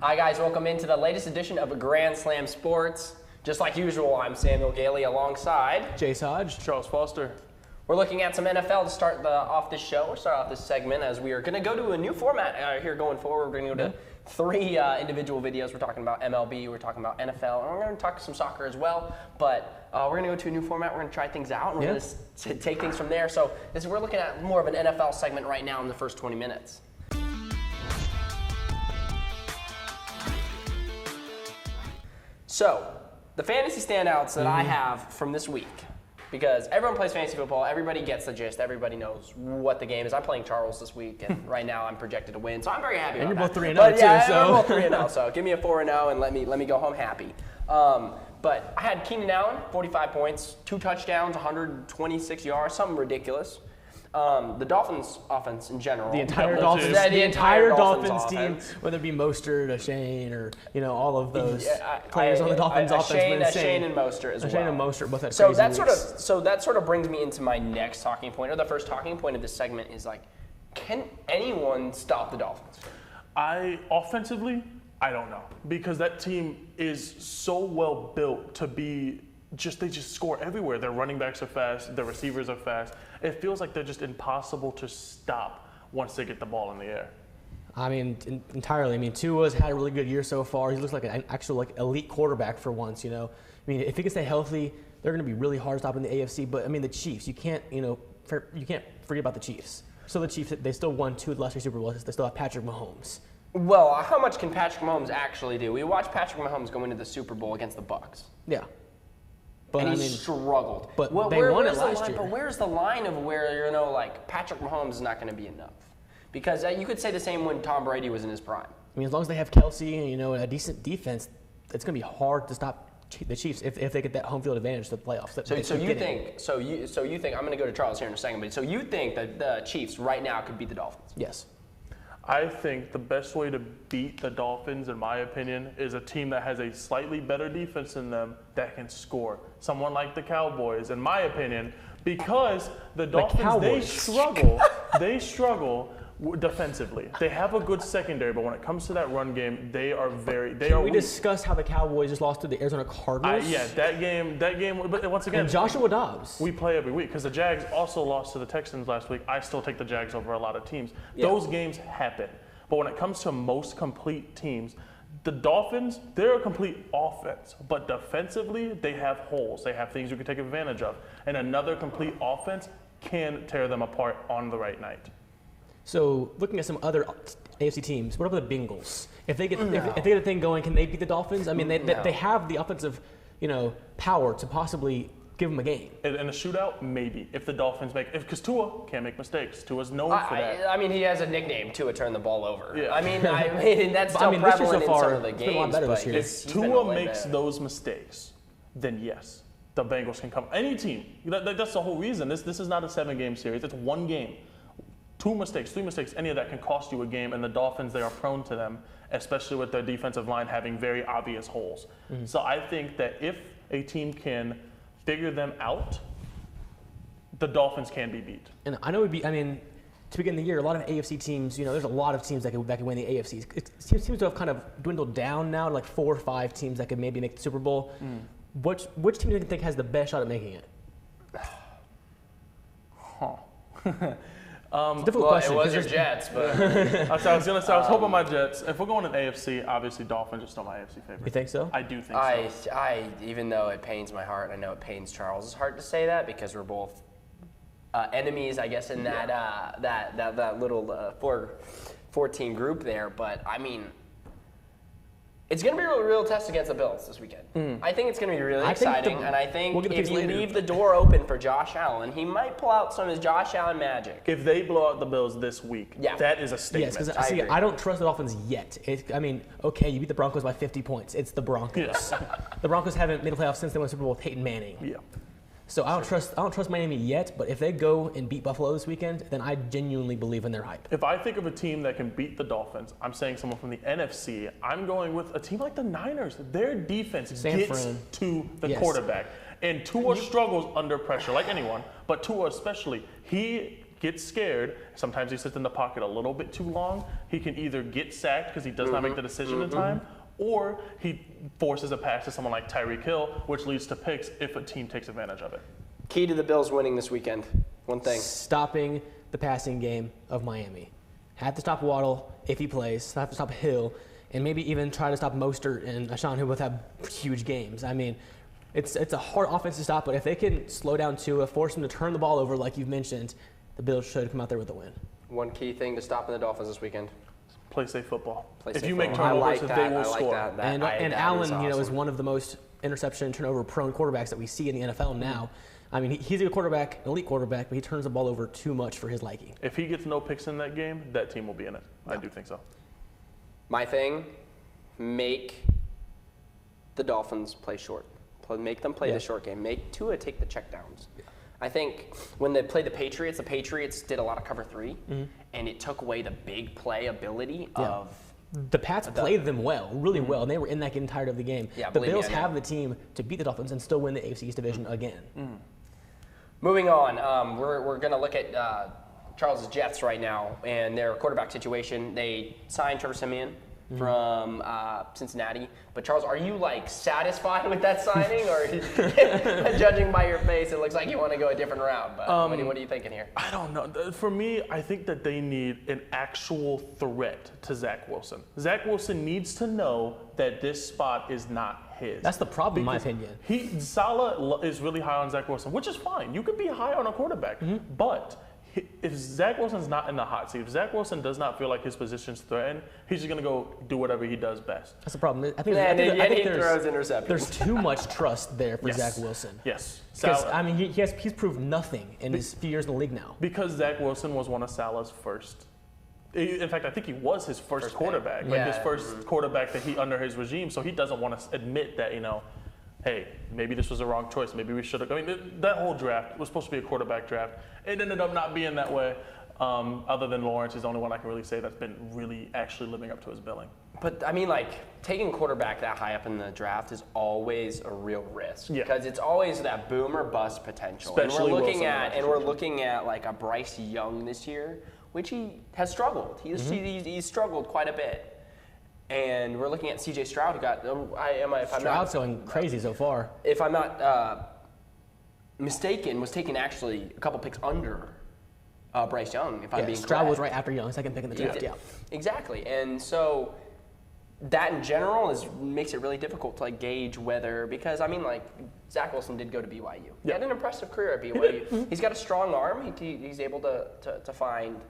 Hi guys, welcome into the latest edition of Grand Slam Sports. Just like usual, I'm Samuel Gailey alongside Jace Hodge. Charles Foster. We're looking at some NFL to start off this show. We'll start off this segment as we are going to go to a new format here going forward. We're going to go to three individual videos. We're talking about MLB, we're talking about NFL, and we're going to talk some soccer as well. But we're going to go to a new format. We're going to try things out, and we're going to take things from there. So we're looking at more of an NFL segment right now in the first 20 minutes. So, the fantasy standouts that I have from this week, because everyone plays fantasy football, everybody gets the gist, everybody knows what the game is. I'm playing Charles this week, and right now I'm projected to win, so I'm very happy about that. And you're both 3-0 too, so. We're both 3-0, so give me a 4-0 and let me go home happy. But I had Keenan Allen, 45 points, 2 touchdowns, 126 yards, something ridiculous. The Dolphins offense in general. The entire Dolphins team, whether it be Mostert, Shane, or all of those players on the Dolphins offense. Shane and Mostert as well. Shane and Mostert both had so crazy that sort of brings me into my next talking point, or the first talking point of this segment is like, can anyone stop the Dolphins? Offensively, I don't know, because that team is so well built to be. They just score everywhere. Their running backs are fast. Their receivers are fast. It feels like they're just impossible to stop once they get the ball in the air. I mean, entirely. I mean, Tua's had a really good year so far. He looks like an actual elite quarterback for once. I mean, if he can stay healthy, they're going to be really hard stopping the AFC. But I mean, the Chiefs, you can't forget about the Chiefs. So the Chiefs, they still won 2 of the last 3 Super Bowls. They still have Patrick Mahomes. Well, how much can Patrick Mahomes actually do? We watched Patrick Mahomes go into the Super Bowl against the Bucs. Yeah. But he struggled. But they won it last year. But where's the line of where, Patrick Mahomes is not going to be enough? Because you could say the same when Tom Brady was in his prime. I mean, as long as they have Kelsey and, a decent defense, it's going to be hard to stop the Chiefs if they get that home field advantage to the playoffs. So you think, I'm going to go to Charles here in a second, but so you think that the Chiefs right now could beat the Dolphins? Yes. I think the best way to beat the Dolphins, in my opinion, is a team that has a slightly better defense than them that can score. Someone like the Cowboys, in my opinion, because the Dolphins, they struggle defensively. They have a good secondary, but when it comes to that run game, they are Can we discuss how the Cowboys just lost to the Arizona Cardinals? That game, but once again, and Joshua Dobbs. We play every week because the Jags also lost to the Texans last week. I still take the Jags over a lot of teams. Yeah. Those games happen. But when it comes to most complete teams, the Dolphins, they're a complete offense, but defensively, they have holes. They have things you can take advantage of. And another complete offense can tear them apart on the right night. So, looking at some other AFC teams, what about the Bengals? If they get a thing going, can they beat the Dolphins? I mean, they have the offensive, power to possibly give them a game. In a shootout, maybe. If the Dolphins because Tua can't make mistakes. Tua's known for that. I mean, he has a nickname, Tua turn the ball over. Yeah. I mean, that's still prevalent in some of the games. But if Tua makes those mistakes, then yes, the Bengals can come. Any team. That's the whole reason. This is not a 7-game series. It's 1 game. 2 mistakes, 3 mistakes, any of that can cost you a game, and the Dolphins, they are prone to them, especially with their defensive line having very obvious holes. Mm-hmm. So I think that if a team can figure them out, the Dolphins can be beat. And I know to begin the year, a lot of AFC teams, there's a lot of teams that can win the AFC. It seems to have kind of dwindled down now to like 4 or 5 teams that could maybe make the Super Bowl. Which team do you think has the best shot at making it? It's a difficult question. It was your Jets, but I was hoping my Jets. If we're going in AFC, obviously Dolphins are still my AFC favorite. You think so? I do think so. Even though it pains my heart, I know it pains Charles' heart to say that because we're both enemies, I guess, in that little 4-team group there. But I mean, it's going to be a real test against the Bills this weekend. I think it's going to be really exciting, and I think if you leave the door open for Josh Allen, he might pull out some of his Josh Allen magic. If they blow out the Bills this week, that is a statement. Yes, because I don't trust the Dolphins yet. You beat the Broncos by 50 points. It's the Broncos. The Broncos haven't made a playoff since they won the Super Bowl with Peyton Manning. Yeah. So I don't trust Miami yet, but if they go and beat Buffalo this weekend, then I genuinely believe in their hype. If I think of a team that can beat the Dolphins, I'm saying someone from the NFC. I'm going with a team like the Niners. Their defense gets to the quarterback. And Tua struggles under pressure, like anyone, but Tua especially. He gets scared, sometimes he sits in the pocket a little bit too long, he can either get sacked because he does not make the decision in time, or he forces a pass to someone like Tyreek Hill, which leads to picks if a team takes advantage of it. Key to the Bills winning this weekend. One thing. Stopping the passing game of Miami. Have to stop Waddle if he plays. Have to stop Hill, and maybe even try to stop Mostert and Ashawn, who both have huge games. I mean, it's a hard offense to stop, but if they can slow down Tua, force him to turn the ball over like you've mentioned, the Bills should come out there with a win. One key thing to stopping the Dolphins this weekend. Play safe football. Play if safe you make football. turnovers, they will score. And that Allen, is is awesome. one of the most interception turnover prone quarterbacks that we see in the NFL now. I mean, he's a good quarterback, an elite quarterback, but he turns the ball over too much for his liking. If he gets no picks in that game, that team will be in it. I do think so. My thing, make the Dolphins play short. Make them play the short game. Make Tua take the checkdowns. I think when they played the Patriots did a lot of cover 3, and it took away the big play ability of the Pats played them well, really well, and they were in that game tired of the game. Yeah, the believe me, Bills I know. have the team to beat the Dolphins and still win the AFC East division again. Moving on, we're going to look at Charles' Jets right now and their quarterback situation. They signed Trevor Siemian from Cincinnati. But Charles, are you satisfied with that signing, or judging by your face, it looks like you want to go a different route? But what are you thinking here? I don't know. For me, I think that they need an actual threat to Zach Wilson. Zach Wilson needs to know that this spot is not his. That's the problem, in my opinion. Saleh is really high on Zach Wilson, which is fine. You could be high on a quarterback, but if Zach Wilson's not in the hot seat, if Zach Wilson does not feel like his position's threatened, he's just going to go do whatever he does best. That's the problem. I think he throws interceptions. There's too much trust there for Zach Wilson. Yes. Because, I mean, he's proved nothing in his few years in the league now. Because Zach Wilson was one of Saleh's first. In fact, I think he was his first quarterback, his first quarterback that he under his regime. So he doesn't want to admit that, hey, maybe this was the wrong choice. Maybe we should have. I mean, that whole draft was supposed to be a quarterback draft. It ended up not being that way. Other than Lawrence is the only one I can really say that's been really actually living up to his billing. But I mean, taking quarterback that high up in the draft is always a real risk because it's always that boom or bust potential. Especially we're looking at a Bryce Young this year, which he has struggled. He's struggled quite a bit. And we're looking at C.J. Stroud, who got Stroud's going crazy so far. If I'm not mistaken, was taken actually a couple picks under Bryce Young. If I'm being Stroud correct. was right after Young, second pick in the draft. Yeah, exactly. And so that in general makes it really difficult to gauge whether, because I mean Zach Wilson did go to BYU. He had an impressive career at BYU. He's got a strong arm. He's able to find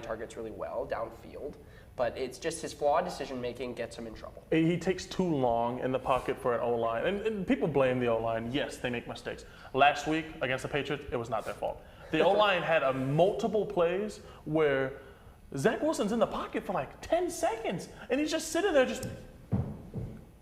targets really well downfield. But it's just his flawed decision-making gets him in trouble. He takes too long in the pocket for an O-line. And people blame the O-line. Yes, they make mistakes. Last week against the Patriots, it was not their fault. The O-line had multiple plays where Zach Wilson's in the pocket for 10 seconds. And he's just sitting there just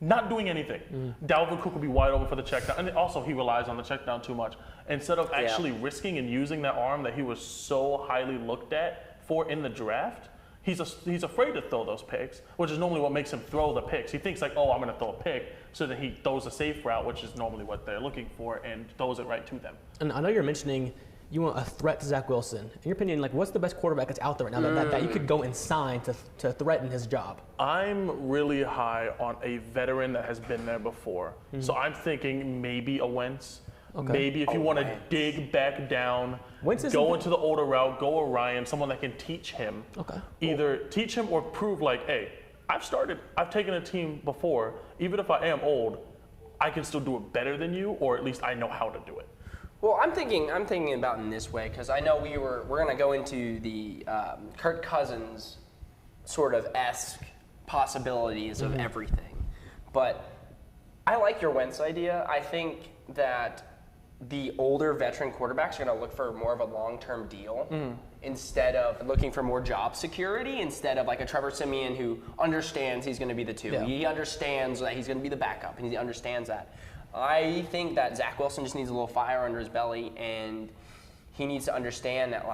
not doing anything. Dalvin Cook will be wide open for the check down. And also he relies on the check down too much. Instead of actually risking and using that arm that he was so highly looked at for in the draft, he's afraid to throw those picks, which is normally what makes him throw the picks. He thinks I'm going to throw a pick, so that he throws a safe route, which is normally what they're looking for, and throws it right to them. And I know you're mentioning you want a threat to Zach Wilson. In your opinion, what's the best quarterback that's out there right now that you could go and sign to threaten his job? I'm really high on a veteran that has been there before. So I'm thinking maybe a Wentz. Okay. Maybe if you want to dig back down, go into the older route, go Orion, someone that can teach him. Okay. Either teach him or prove hey, I've taken a team before. Even if I am old, I can still do it better than you, or at least I know how to do it. Well, I'm thinking about it in this way because I know we're going to go into the Kirk Cousins sort of esque possibilities of everything, but I like your Wentz idea. I think that the older veteran quarterbacks are going to look for more of a long-term deal instead of looking for more job security, instead of a Trevor Siemian who understands he's going to be the 2. Yeah. He understands that he's going to be the backup, and he understands that. I think that Zach Wilson just needs a little fire under his belly, and he needs to understand that,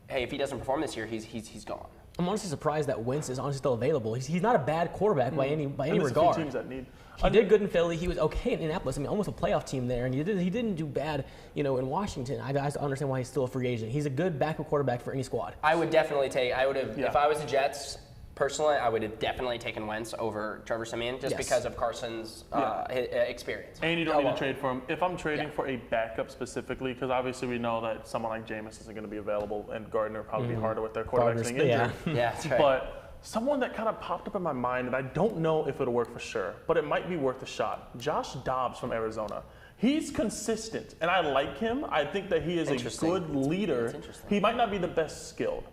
hey, if he doesn't perform this year, he's gone. I'm honestly surprised that Wentz is honestly still available. He's not a bad quarterback by any There's regard. a few teams that need. He did good in Philly. He was okay in Indianapolis. I mean, almost a playoff team there, and he didn't do bad, in Washington. I understand why he's still a free agent. He's a good backup quarterback for any squad. I would definitely take. I would have if I was the Jets. Personally, I would have definitely taken Wentz over Trevor Siemian just because of Carson's experience. And you don't need to trade for him. If I'm trading for a backup specifically, because obviously we know that someone like Jameis isn't going to be available, and Gardner would probably be harder with their quarterbacks being injured. Yeah, that's right. But someone that kind of popped up in my mind, and I don't know if it'll work for sure, but it might be worth a shot. Josh Dobbs from Arizona. He's consistent, and I like him. I think that he is a good leader. He might not be the best skilled,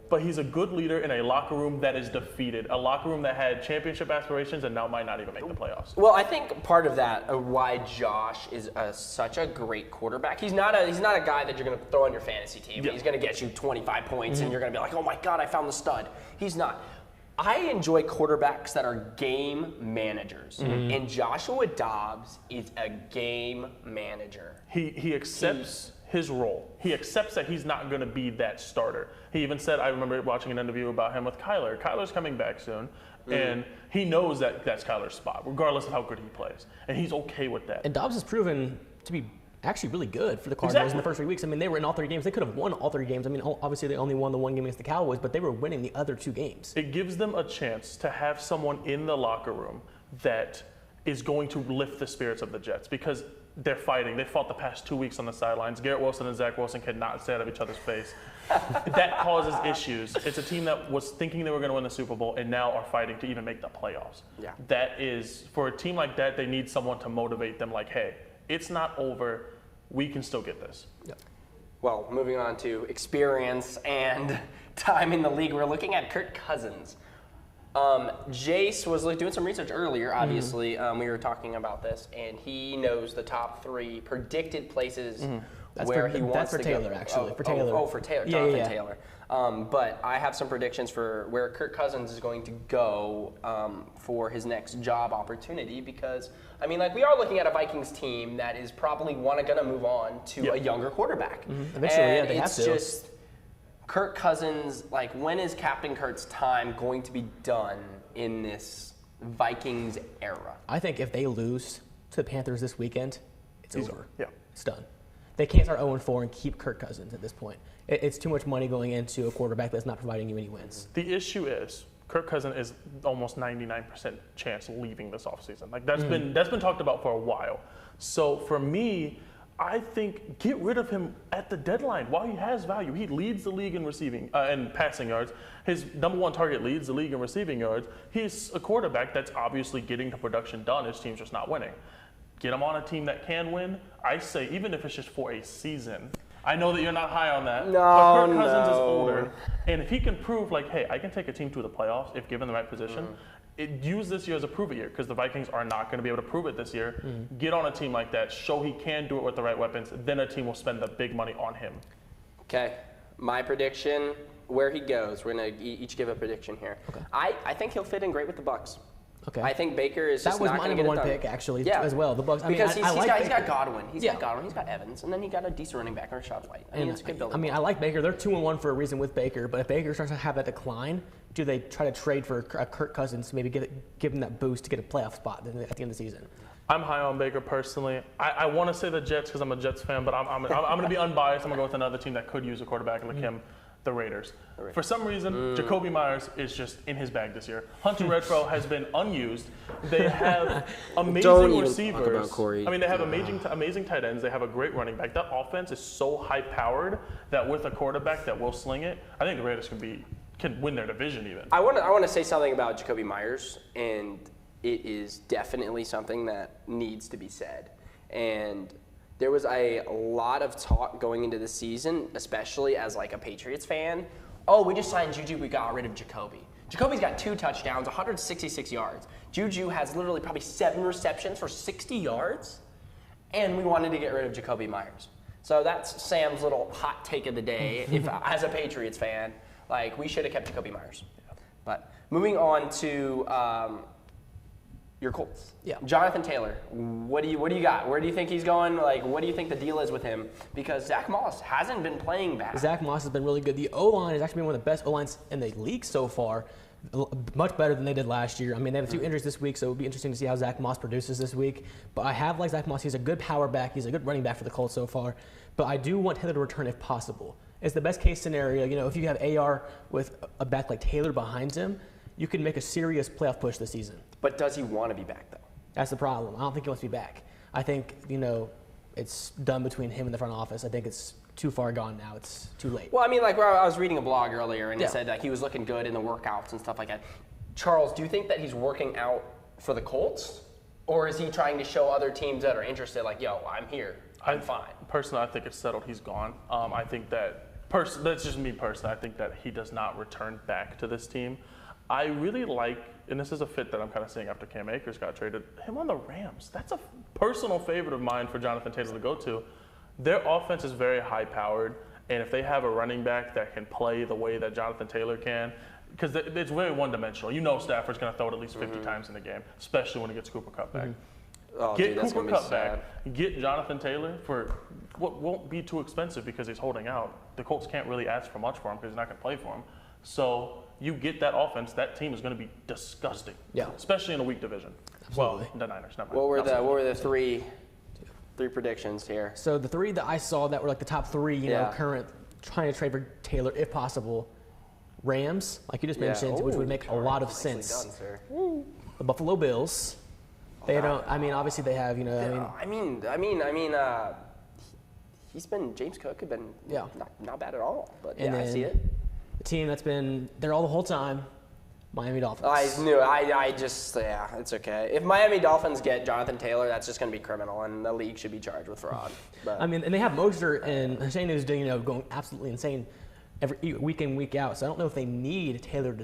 but he's a good leader in a locker room that is defeated, a locker room that had championship aspirations and now might not even make the playoffs. Well, I think part of that, why Josh is such a great quarterback. He's not a guy that you're going to throw on your fantasy team. He's going to get you 25 points, and you're going to be like, oh my God, I found the stud. He's not. I enjoy quarterbacks that are game managers, and Joshua Dobbs is a game manager. He accepts his role. He accepts that he's not going to be that starter. He even said, I remember watching an interview about him with Kyler. Kyler's coming back soon, and he knows that that's Kyler's spot, regardless of how good he plays, and he's okay with that. And Dobbs has proven to be actually really good for the Cardinals in the first 3 weeks. I mean, they were in all 3 games. They could have won all 3 games. I mean, obviously they only won the 1 game against the Cowboys, but they were winning the other 2 games. It gives them a chance to have someone in the locker room that is going to lift the spirits of the Jets, because they're fighting. They fought the past 2 weeks on the sidelines. Garrett Wilson and Zach Wilson could not stay out of each other's face. That causes issues. It's a team that was thinking they were going to win the Super Bowl and now are fighting to even make the playoffs. Yeah. That is, for a team like that, they need someone to motivate them like, hey, it's not over. We can still get this. Yep. Well, moving on to experience and time in the league, we're looking at Kirk Cousins. Jace was doing some research earlier, obviously. We were talking about this, and he knows the top 3 predicted places where he wants to go. That's for Taylor, actually. For Taylor. For Taylor. Jonathan Taylor. But I have some predictions for where Kirk Cousins is going to go for his next job opportunity, because, I mean, we are looking at a Vikings team that is probably going to move on to a younger quarterback. Eventually, and they have to. it's just Kirk Cousins, when is Captain Kirk's time going to be done in this Vikings era? I think if they lose to the Panthers this weekend, it's over. Yeah. It's done. They can't start 0-4 and keep Kirk Cousins at this point. It's too much money going into a quarterback that's not providing you any wins. The issue is Kirk Cousins is almost 99% chance leaving this offseason. That's been talked about for a while. So for me, I think get rid of him at the deadline while he has value. He leads the league in receiving and passing yards. His #1 target leads the league in receiving yards. He's a quarterback that's obviously getting the production done. His team's just not winning. Get him on a team that can win. I say, even if it's just for a season. I know that you're not high on that. But Kirk Cousins is older. And if he can prove, hey, I can take a team to the playoffs if given the right position, use this year as a prove it year, because the Vikings are not going to be able to prove it this year. Get on a team like that. Show he can do it with the right weapons. Then a team will spend the big money on him. Okay. My prediction, where he goes. We're going to each give a prediction here. Okay. I think he'll fit in great with the Bucs. Okay. I think Baker is just not going to get it done. That was my #1 pick, actually, as well. The Bucs. Because he's got Godwin. He's got Godwin. He's got Evans. And then he got a decent running back, Rashad White. It's a good building. I like Baker. They're 2-1 for a reason with Baker. But if Baker starts to have that decline, do they try to trade for Kirk Cousins to maybe give him that boost to get a playoff spot at the end of the season? I'm high on Baker personally. I want to say the Jets because I'm a Jets fan, but I'm going to be unbiased. I'm going to go with another team that could use a quarterback like him. The Raiders. For some reason, Jacoby Myers is just in his bag this year. Hunter Renfrow has been unused. They have amazing receivers. They have amazing tight ends. They have a great running back. That offense is so high-powered that with a quarterback that will sling it, I think the Raiders can win their division even. I want to say something about Jacoby Myers, and it is definitely something that needs to be said. And there was a lot of talk going into the season, especially as a Patriots fan. Oh, we just signed Juju, we got rid of Jacoby. Jacoby's got 2 touchdowns, 166 yards. Juju has literally probably 7 receptions for 60 yards, and we wanted to get rid of Jacoby Myers. So that's Sam's little hot take of the day. As a Patriots fan, we should have kept Jacoby Myers. But moving on to Your Colts. Yeah. Jonathan Taylor, what do you got? Where do you think he's going? Like, what do you think the deal is with him? Because Zach Moss hasn't been playing bad. Zach Moss has been really good. The O-line has actually been one of the best O-lines in the league so far. Much better than they did last year. I mean, they have a few injuries this week, so it would be interesting to see how Zach Moss produces this week. But I have liked Zach Moss. He's a good power back. He's a good running back for the Colts so far. But I do want Taylor to return if possible. It's the best case scenario. You know, if you have AR with a back like Taylor behind him, you can make a serious playoff push this season. But does he want to be back, though? That's the problem. I don't think he wants to be back. I think, you know, it's done between him and the front office. I think it's too far gone now. It's too late. Well, I mean, like, I was reading a blog earlier, and Yeah. it said that he was looking good in the workouts and stuff like that. Charles, do you think that he's working out for the Colts? Or is he trying to show other teams that are interested, like, yo, I'm here, I'm fine? Personally, I think it's settled. He's gone. I think that, that's just me personally, I think that he does not return back to this team. I really like, and this is a fit that I'm kind of seeing after Cam Akers got traded, him on the Rams. That's a personal favorite of mine for Jonathan Taylor to go to. Their offense is very high-powered, and if they have a running back that can play the way that Jonathan Taylor can, because it's very one-dimensional. You know Stafford's going to throw it at least 50 times in the game, especially when he gets Cooper Kupp back. Oh, Get dude, that's Cooper gonna be Kupp back. Get Jonathan Taylor for what won't be too expensive because he's holding out. The Colts can't really ask for much for him because he's not going to play for him. So you get that offense, that team is going to be disgusting. Yeah. Especially in a weak division. Absolutely. Well, the Niners, not What were the three predictions here? So the three that I saw that were like the top three, you know, Yeah. current trying to trade for Taylor if possible. Rams, like you just mentioned, which would make a lot of Nicely sense. done, sir. The Buffalo Bills. They don't. I mean, obviously they have. You know, I mean, he's been, James Cook had been Yeah. not bad at all. But And yeah, I then see it. the team that's been there all the whole time, Miami Dolphins. I knew. I just, yeah, it's okay. If Miami Dolphins get Jonathan Taylor, that's just going to be criminal, and the league should be charged with fraud. But I mean, and they have Mostert and Shane who's doing, going absolutely insane every week in, week out. So I don't know if they need Taylor to,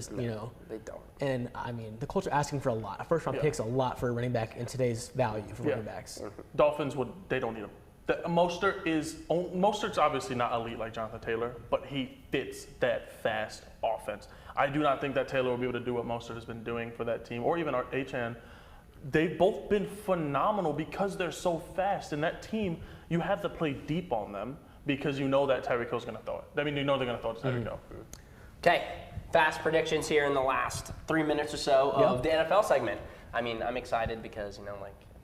they don't. And I mean, the Colts are asking for a lot. A first-round pick's a lot for a running back in today's value for running backs. Dolphins they don't need him. Mostert's obviously not elite like Jonathan Taylor, but he fits that fast offense. I do not think that Taylor will be able to do what Mostert has been doing for that team, or even our HN. They've both been phenomenal because they're so fast. And that team, you have to play deep on them because you know that Tyreek Hill's going to throw it. I mean, you know they're going to throw it to Tyreek Hill. Okay, fast predictions here in the last 3 minutes or so of the NFL segment. I mean, I'm excited because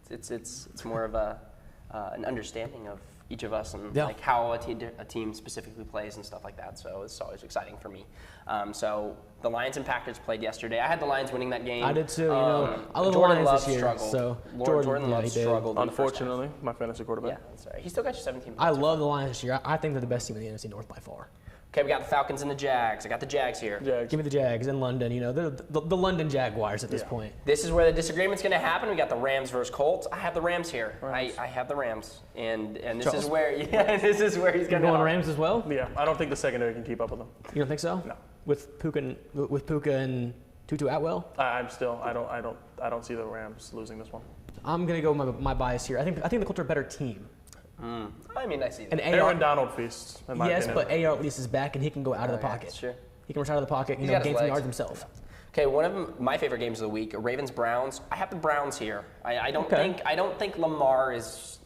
it's more of an understanding of each of us and like how a team specifically plays and stuff like that. So it's always exciting for me. So the Lions and Packers played yesterday. I had the Lions winning that game. I did too. I love Jordan the Lions Love this year. struggled. So Jordan Love struggled. in the first half. Unfortunately, my fantasy quarterback. Yeah, that's right. He still got you 17 points. I love the Lions this year. I think they're the best team in the NFC North by far. Okay, we got the Falcons and the Jags. I got the Jags here. Jags. Give me the Jags in London. They're the London Jaguars at this point. This is where the disagreement's going to happen. We got the Rams versus Colts. I have the Rams here. I have the Rams, and this is where he's going to Going Rams as well? Yeah, I don't think the secondary can keep up with them. You don't think so? No. With Puka and Tutu Atwell? I don't see the Rams losing this one. I'm gonna go my bias here. I think the Colts are a better team. I mean, I see that. And Aaron Donald feasts, in my opinion. but AR at least is back and he can go out of the pocket. That's true. He can rush out of the pocket, He's got his gain some legs. yards himself. Okay, one of my favorite games of the week, Ravens Browns. I have the Browns here. I don't think Lamar is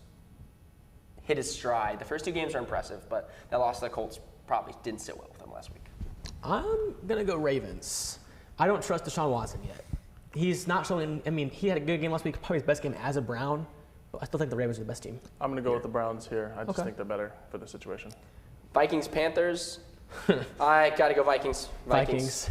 hit his stride. The first two games are impressive, but that loss to the Colts probably didn't sit well with them last week. I'm gonna go Ravens. I don't trust Deshaun Watson yet. He's not showing. I mean, he had a good game last week, probably his best game as a Brown. But I still think the Ravens are the best team. I'm going to go with the Browns here. I just think they're better for the situation. Vikings Panthers. I got to go Vikings. Vikings.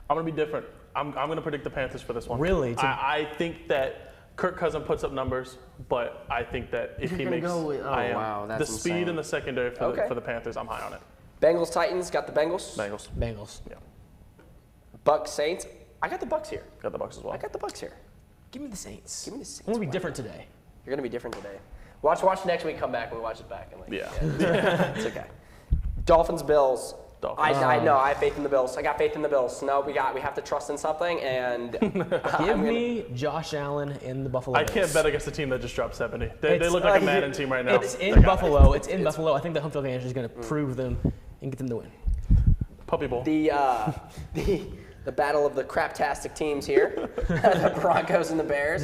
I'm going to be different. I'm going to predict the Panthers for this one. Really? I think that Kirk Cousins puts up numbers, but I think that if he makes that's the speed insane. in the secondary for the Panthers, I'm high on it. Bengals Titans. Got the Bengals. Bengals. Yeah. Bucks Saints. I got the Bucks here. Got the Bucks as well. I got the Bucks here. Give me the Saints. Give me the Saints. I'm gonna be Why different not? today. You're gonna be different today. Watch next week. Come back and we watch it back. And it's okay. Dolphins Bills. I know. I have faith in the Bills. I got faith in the Bills. No, we have to trust in something. And Give me Josh Allen in the Buffalo I Bills. can't bet against a team that just dropped 70. They look like a Madden team right now. It's in Buffalo. It's in Buffalo. I think the home field advantage is going to prove them and get them to win. Puppy Bowl. the the battle of the craptastic teams here, the Broncos and the Bears.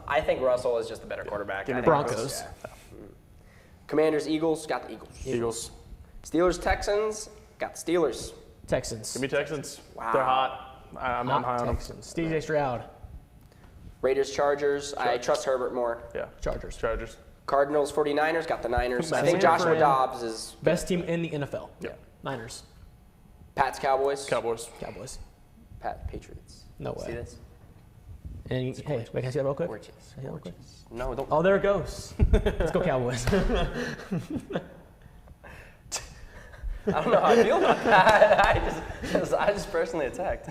I think Russell is just the better quarterback. Give me Broncos. Yeah. Commanders, Eagles, got the Eagles. Eagles. Steelers, Texans, got the Steelers. Texans. Give me Texans. Wow. They're hot. I'm high on them. Texans. DJ Stroud. Raiders, Chargers. I trust Herbert more. Yeah. Chargers. Chargers. Cardinals, 49ers, got the Niners. I Best think team Joshua for- Dobbs is Best team in the NFL. Yeah. Niners. Pats, Cowboys. Cowboys. Cowboys. Patriots. No See way. this? And hey, wait, can I see that real quick? Gorgeous. Can I see that real quick? No, don't. Oh, there it goes. Let's go Cowboys. I don't know how I feel about that. I just personally attacked.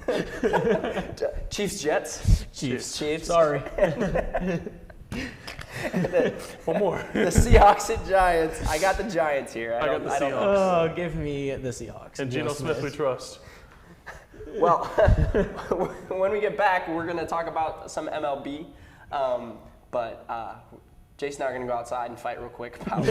Chiefs, Jets. Chiefs. Sorry. One more. The Seahawks and Giants. I got the Giants here. I got the I don't- Seahawks. Oh, give me the Seahawks. And Geno Smith we trust. Well, when we get back, we're going to talk about some MLB. But Jace and I are going to go outside and fight real quick about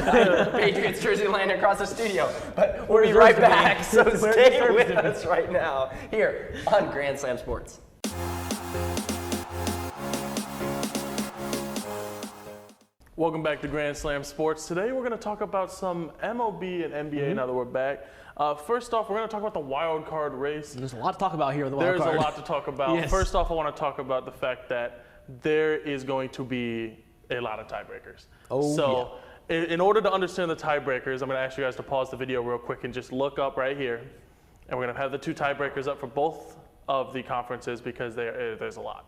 Patriots jersey landing across the studio. But we'll be right back, so stay with us right now here on Grand Slam Sports. Welcome back to Grand Slam Sports. Today we're going to talk about some MLB and NBA now that we're back. First off, we're going to talk about the wild card race. There's a lot to talk about here with the wild There's card. a lot to talk about. Yes. First off, I want to talk about the fact that there is going to be a lot of tiebreakers. Oh, so in order to understand the tiebreakers, I'm going to ask you guys to pause the video real quick and just look up right here. And we're going to have the two tiebreakers up for both of the conferences because there's a lot.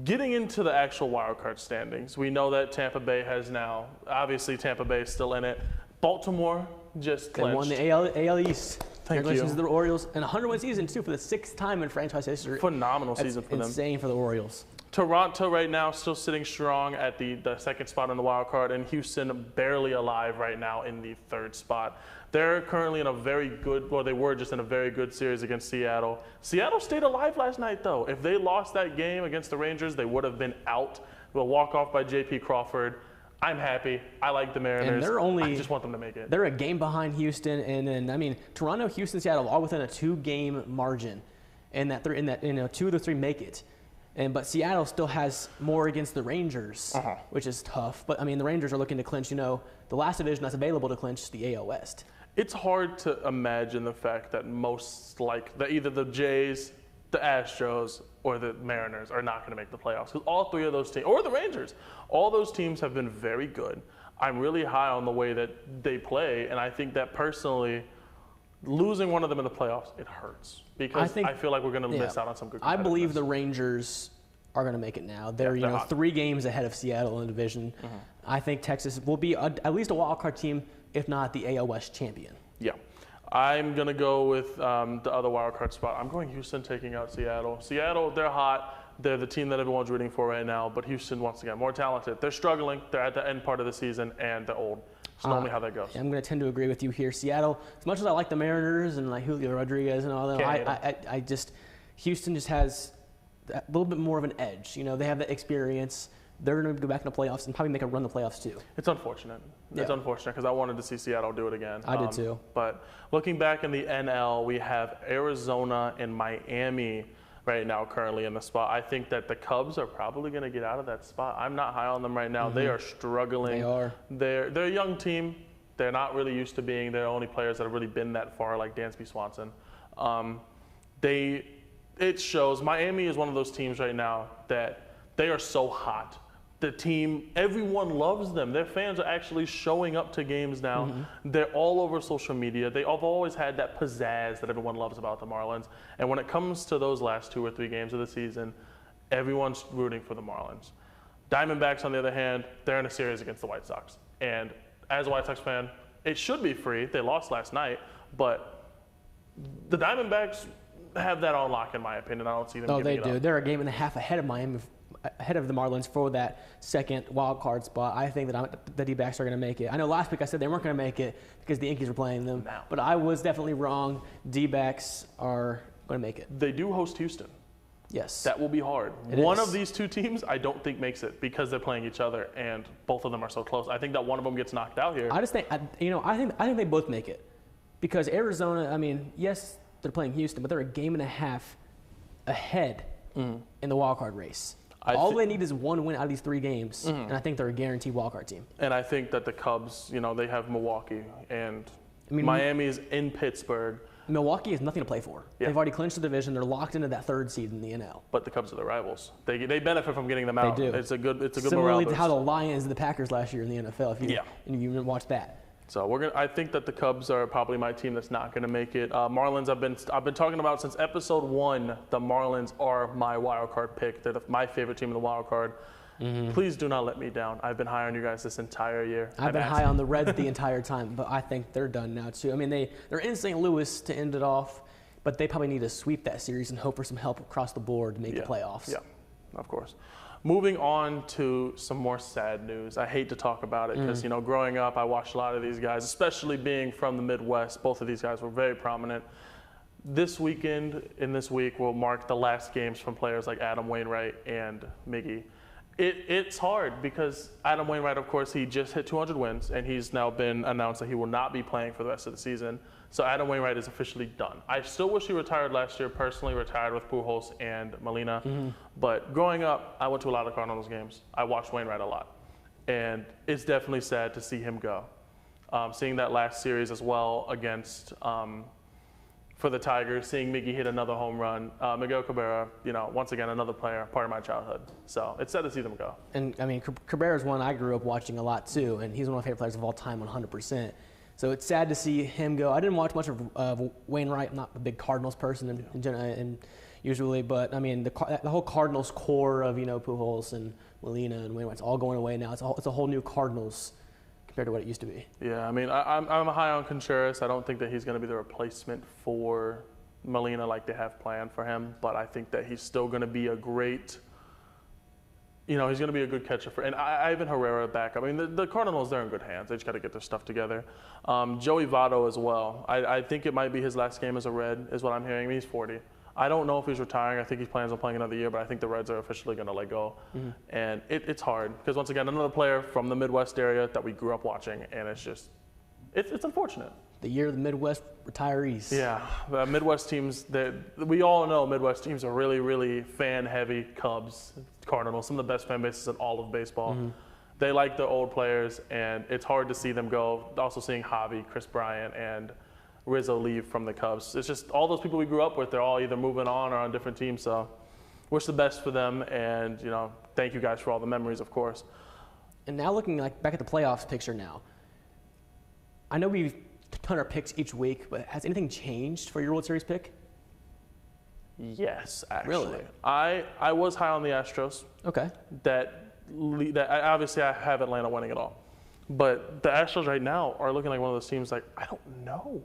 Getting into the actual wildcard standings, we know that Tampa Bay has now, obviously Tampa Bay is still in it. Baltimore just They clinched. won the AL East. Thank Congratulations you. to the Orioles. And a 100-win season, too, for the 6th time in franchise history. Phenomenal That's season for them. insane for the Orioles. Toronto right now still sitting strong at the second spot on the wild card, and Houston barely alive right now in the third spot. They're currently in a very good, well, they were just in a very good series against Seattle. Seattle stayed alive last night, though. If they lost that game against the Rangers, they would have been out. A walk-off by J.P. Crawford. I'm happy. I like the Mariners. And they're only- I just want them to make it. They're a game behind Houston, and then Toronto, Houston, Seattle, all within a 2-game margin, and that 2 of the 3 make it. But Seattle still has more against the Rangers, which is tough. But the Rangers are looking to clinch, the last division that's available to clinch, the AL West. It's hard to imagine the fact that either the Jays, the Astros, or the Mariners are not going to make the playoffs. Because all 3 of those teams, or the Rangers, all those teams have been very good. I'm really high on the way that they play, and I think that personally, losing one of them in the playoffs, it hurts. Because I feel like we're going to miss out on some good I believe competitiveness. the Rangers are going to make it now. They're, they're hot. 3 games ahead of Seattle in the division. I think Texas will be at least a wild card team, if not the AL West champion. Yeah. I'm going to go with the other wild card spot. I'm going Houston taking out Seattle. Seattle, they're hot. They're the team that everyone's rooting for right now. But Houston, once again, more talented. They're struggling. They're at the end part of the season, and they're old. It's normally how that goes. I'm going to tend to agree with you here. Seattle, as much as I like the Mariners and like Julio Rodriguez and all that, Houston just has a little bit more of an edge. They have that experience. They're going to go back in the playoffs and probably make a run in the playoffs too. It's unfortunate. It's Yeah. unfortunate because I wanted to see Seattle do it again. I did too. But looking back in the NL, we have Arizona and Miami right now currently in the spot. I think that the Cubs are probably going to get out of that spot. I'm not high on them right now. They are struggling. They are. They're a young team. They're not really used to being their only players that have really been that far, like Dansby Swanson. It shows. Miami is one of those teams right now that they are so hot. The team, everyone loves them. Their fans are actually showing up to games now. They're all over social media. They have always had that pizzazz that everyone loves about the Marlins. And when it comes to those last 2 or 3 games of the season, everyone's rooting for the Marlins. Diamondbacks, on the other hand, they're in a series against the White Sox. And as a White Sox fan, it should be free. They lost last night, but the Diamondbacks have that on lock, in my opinion. I don't see them Oh, giving they it do. up. They're a game and a half ahead of Miami, ahead of the Marlins for that second wild card spot. I think that the D-backs are going to make it. I know last week I said they weren't going to make it because the Yankees were playing them, but I was definitely wrong. D-backs are going to make it. They do host Houston. Yes. That will be hard. It One is. of these 2 teams, I don't think makes it because they're playing each other, and both of them are so close. I think that one of them gets knocked out here. I just think, I think they both make it because Arizona. Yes, they're playing Houston, but they're a game and a half ahead in the wild card race. All they need is one win out of these 3 games, and I think they're a guaranteed wild card team. And I think that the Cubs, they have Milwaukee, and Miami is in Pittsburgh. Milwaukee has nothing to play for. Yeah. They've already clinched the division. They're locked into that 3rd seed in the NL. But the Cubs are the rivals. They benefit from getting them out. They do. It's a good morale Similarly to boost. how the Lions and the Packers last year in the NFL. If you watch that. So I think that the Cubs are probably my team that's not going to make it. Marlins, I've been talking about since episode 1. The Marlins are my wild card pick. They're my favorite team in the wild card. Please do not let me down. I've been high on you guys this entire year. I've been high on the Reds the entire time, but I think they're done now too. I mean, they're in St. Louis to end it off, but they probably need to sweep that series and hope for some help across the board to make the playoffs. Yeah, of course. Moving on to some more sad news. I hate to talk about it because, growing up, I watched a lot of these guys, especially being from the Midwest. Both of these guys were very prominent. This weekend, in this week, will mark the last games from players like Adam Wainwright and Miggy. It's hard because Adam Wainwright, of course, he just hit 200 wins, and he's now been announced that he will not be playing for the rest of the season. So Adam Wainwright is officially done. I still wish he retired last year, personally retired with Pujols and Molina. But growing up, I went to a lot of Cardinals games. I watched Wainwright a lot. And it's definitely sad to see him go. Seeing that last series as well against for the Tigers, seeing Miggy hit another home run. Miguel Cabrera, once again, another player, part of my childhood. So it's sad to see them go. And, I mean, Cabrera's one I grew up watching a lot, too, and he's one of my favorite players of all time, 100%. So it's sad to see him go. I didn't watch much of Wainwright. I'm not a big Cardinals person usually, but, I mean, the whole Cardinals core of, Pujols and Molina and Wainwright's all going away now. It's a whole new Cardinals compared to what it used to be. Yeah, I mean, I'm high on Contreras. I don't think that he's going to be the replacement for Molina like they have planned for him, but I think that he's still going to be a great, he's going to be a good catcher for. And Ivan Herrera back. I mean, the Cardinals, they're in good hands. They just got to get their stuff together. Joey Votto as well. I think it might be his last game as a Red, is what I'm hearing. I mean, he's 40. I don't know if he's retiring. I think he plans on playing another year, but I think the Reds are officially going to let go. And it's hard because, once again, another player from the Midwest area that we grew up watching, and it's unfortunate. The year of the Midwest retirees. Yeah, the Midwest teams, we all know Midwest teams are really, really fan-heavy. Cubs, Cardinals, some of the best fan bases in all of baseball. They like their old players, and it's hard to see them go. Also seeing Javi, Chris Bryant, and Rizzo leave from the Cubs. It's just all those people we grew up with, they're all either moving on or on different teams. So wish the best for them, and thank you guys for all the memories, of course. And now looking back at the playoffs picture now, I know we've done our picks each week, but has anything changed for your World Series pick? Yes, actually. Really? I was high on the Astros. Okay. That obviously I have Atlanta winning it all. But the Astros right now are looking like one of those teams like, I don't know.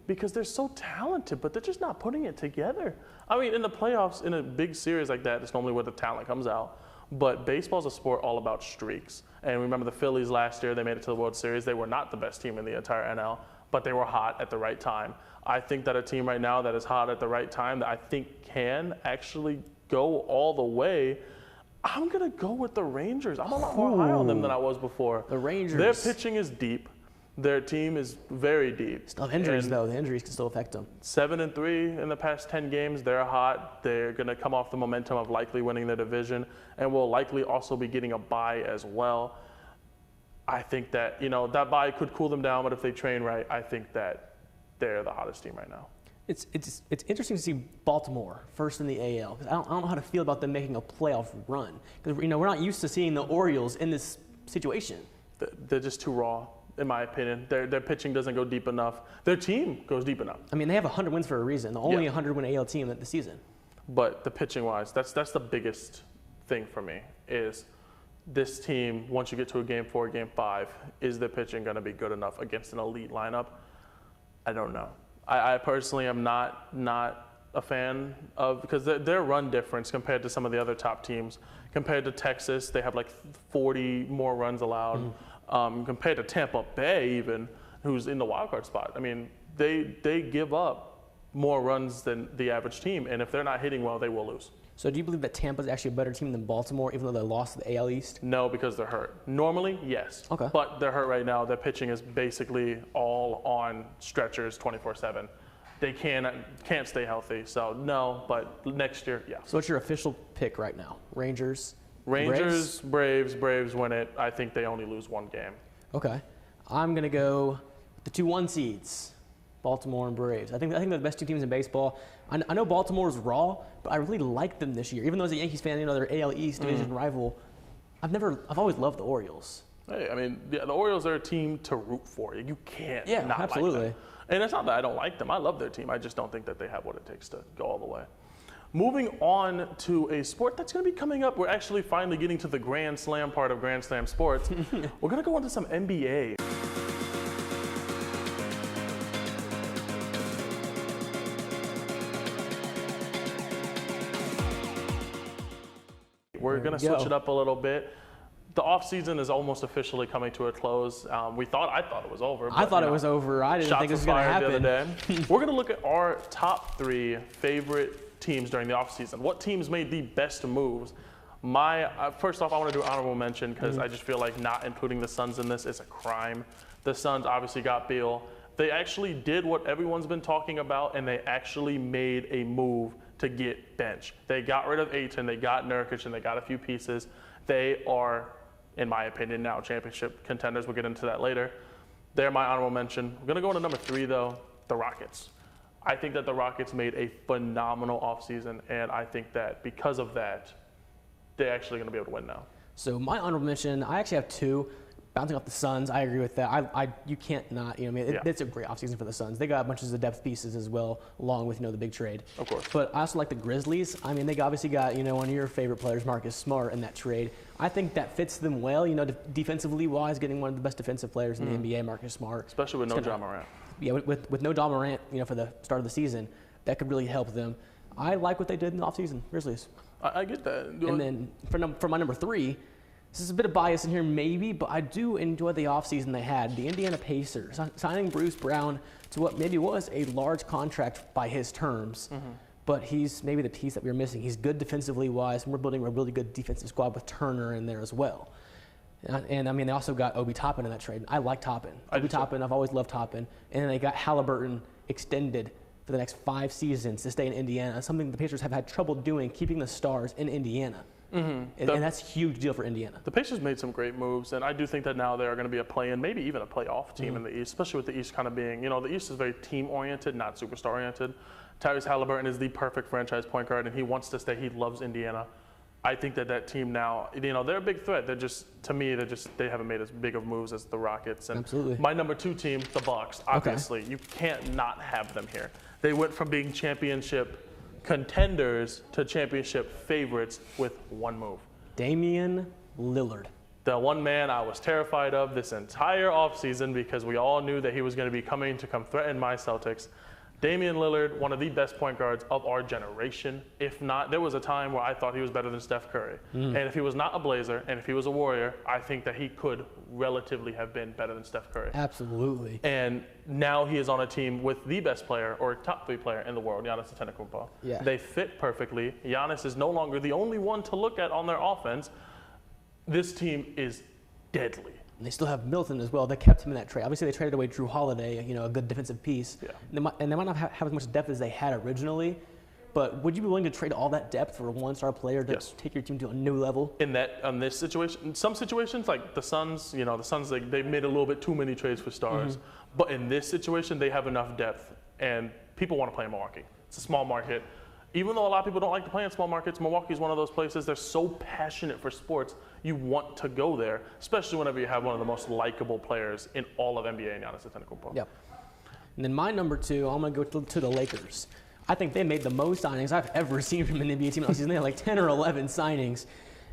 Because they're so talented, but they're just not putting it together. I mean, in the playoffs, in a big series like that, it's normally where the talent comes out. But baseball's a sport all about streaks. And remember the Phillies last year, they made it to the World Series. They were not the best team in the entire NL, but they were hot at the right time. I think that a team right now that is hot at the right time that I think can actually go all the way, I'm going to go with the Rangers. I'm a lot more high on them than I was before. The Rangers. Their pitching is deep. Their team is very deep. Still have injuries, though. The injuries can still affect them. 7-3 in the past 10 games. They're hot. They're going to come off the momentum of likely winning the division and will likely also be getting a bye as well. I think that, that bye could cool them down, but if they train right, I think that they're the hottest team right now. It's interesting to see Baltimore first in the AL, because I don't know how to feel about them making a playoff run. Because we're not used to seeing the Orioles in this situation. They're just too raw, in my opinion. Their pitching doesn't go deep enough. Their team goes deep enough. I mean, they have 100 wins for a reason. The only 100-win AL team at the season. But the pitching-wise, that's the biggest thing for me is this team, once you get to a Game 4, Game 5, is the pitching going to be good enough against an elite lineup? I don't know. I personally am not a fan of, because their run difference compared to some of the other top teams, compared to Texas, they have like 40 more runs allowed. Compared to Tampa Bay even, who's in the wild card spot. I mean, they give up more runs than the average team, and if they're not hitting well, they will lose. So do you believe that Tampa's actually a better team than Baltimore, even though they lost to the AL East? No, because they're hurt. Normally, yes. Okay. But they're hurt right now. Their pitching is basically all on stretchers 24/7. they can't stay healthy. So no, but next year, yeah. So what's your official pick right now? Rangers, Braves win it. I think they only lose one game. Okay, I'm gonna go with the 2-1 seeds, Baltimore and Braves. I think they're the best two teams in baseball. I know Baltimore's raw, but I really like them this year. Even though as a Yankees fan, you know, they're AL East division rival. I've always loved the Orioles. Hey, I mean, the Orioles are a team to root for. You can't not absolutely. like them. And it's not that I don't like them. I love their team. I just don't think that they have what it takes to go all the way. Moving on to a sport that's going to be coming up. We're actually finally getting to the Grand Slam part of Grand Slam sports. We're going to go into some NBA. We're going to switch it up a little bit. The off season is almost officially coming to a close. I thought it was over. I thought it was over. I didn't think it was going to happen. The other day. We're going to look at our top 3 favorite teams during the off season. What teams made the best moves? First off, I want to do an honorable mention because I just feel like not including the Suns in this is a crime. The Suns obviously got Beal. They actually did what everyone's been talking about, and they actually made a move to get bench. They got rid of Ayton, they got Nurkic, and they got a few pieces. They are, in my opinion, now championship contenders. We'll get into that later. They're my honorable mention. We're going to go into number 3, though, the Rockets. I think that the Rockets made a phenomenal offseason, and I think that because of that, they're actually going to be able to win now. So my honorable mention, I actually have 2. Bouncing off the Suns, I agree with that. You can't not, it's a great offseason for the Suns. They got bunches of depth pieces as well, along with, the big trade. Of course. But I also like the Grizzlies. I mean, they obviously got, one of your favorite players, Marcus Smart, in that trade. I think that fits them well, defensively wise, getting one of the best defensive players in the NBA, Marcus Smart. Especially with no Ja Morant. Yeah, with no Ja Morant, for the start of the season, that could really help them. I like what they did in the offseason, Grizzlies. I get that. And then for my number 3, this is a bit of bias in here maybe, but I do enjoy the offseason they had. The Indiana Pacers, signing Bruce Brown to what maybe was a large contract by his terms, but he's maybe the piece that we were missing. He's good defensively wise, and we're building a really good defensive squad with Turner in there as well. And I mean, they also got Obi Toppin in that trade. I like Toppin. Obi Toppin, I've always loved Toppin. And then they got Halliburton extended for the next 5 seasons to stay in Indiana, something the Pacers have had trouble doing, keeping the stars in Indiana. And that's a huge deal for Indiana. The Pacers made some great moves, and I do think that now they are going to be a play-in, maybe even a playoff team in the East, especially with the East kind of being, the East is very team-oriented, not superstar-oriented. Tyrese Halliburton is the perfect franchise point guard, and he wants to stay. He loves Indiana. I think that team now, they're a big threat. They're just, to me, they haven't made as big of moves as the Rockets. And absolutely. My number 2 team, the Bucks, obviously. You can't not have them here. They went from being championship contenders to championship favorites with one move. Damian Lillard. The one man I was terrified of this entire offseason because we all knew that he was going to be coming to come threaten my Celtics. Damian Lillard, one of the best point guards of our generation. If not, there was a time where I thought he was better than Steph Curry. And if he was not a Blazer and if he was a Warrior, I think that he could relatively have been better than Steph Curry. Absolutely. And now he is on a team with the best player or top 3 player in the world, Giannis Antetokounmpo. Yeah. They fit perfectly. Giannis is no longer the only one to look at on their offense. This team is deadly. And they still have Milton as well. They kept him in that trade. Obviously, they traded away Drew Holiday, a good defensive piece. Yeah. And they might not have as much depth as they had originally. But would you be willing to trade all that depth for a one-star player to take your team to a new level? In this situation, in some situations, like the Suns, they made a little bit too many trades for stars. But in this situation, they have enough depth, and people want to play in Milwaukee. It's a small market. Even though a lot of people don't like to play in small markets, Milwaukee is one of those places. They're so passionate for sports, you want to go there, especially whenever you have one of the most likable players in all of NBA, Giannis Antetokounmpo. Yep. And then my number 2, I'm going to go to the Lakers. I think they made the most signings I've ever seen from an NBA team. They had like 10 or 11 signings.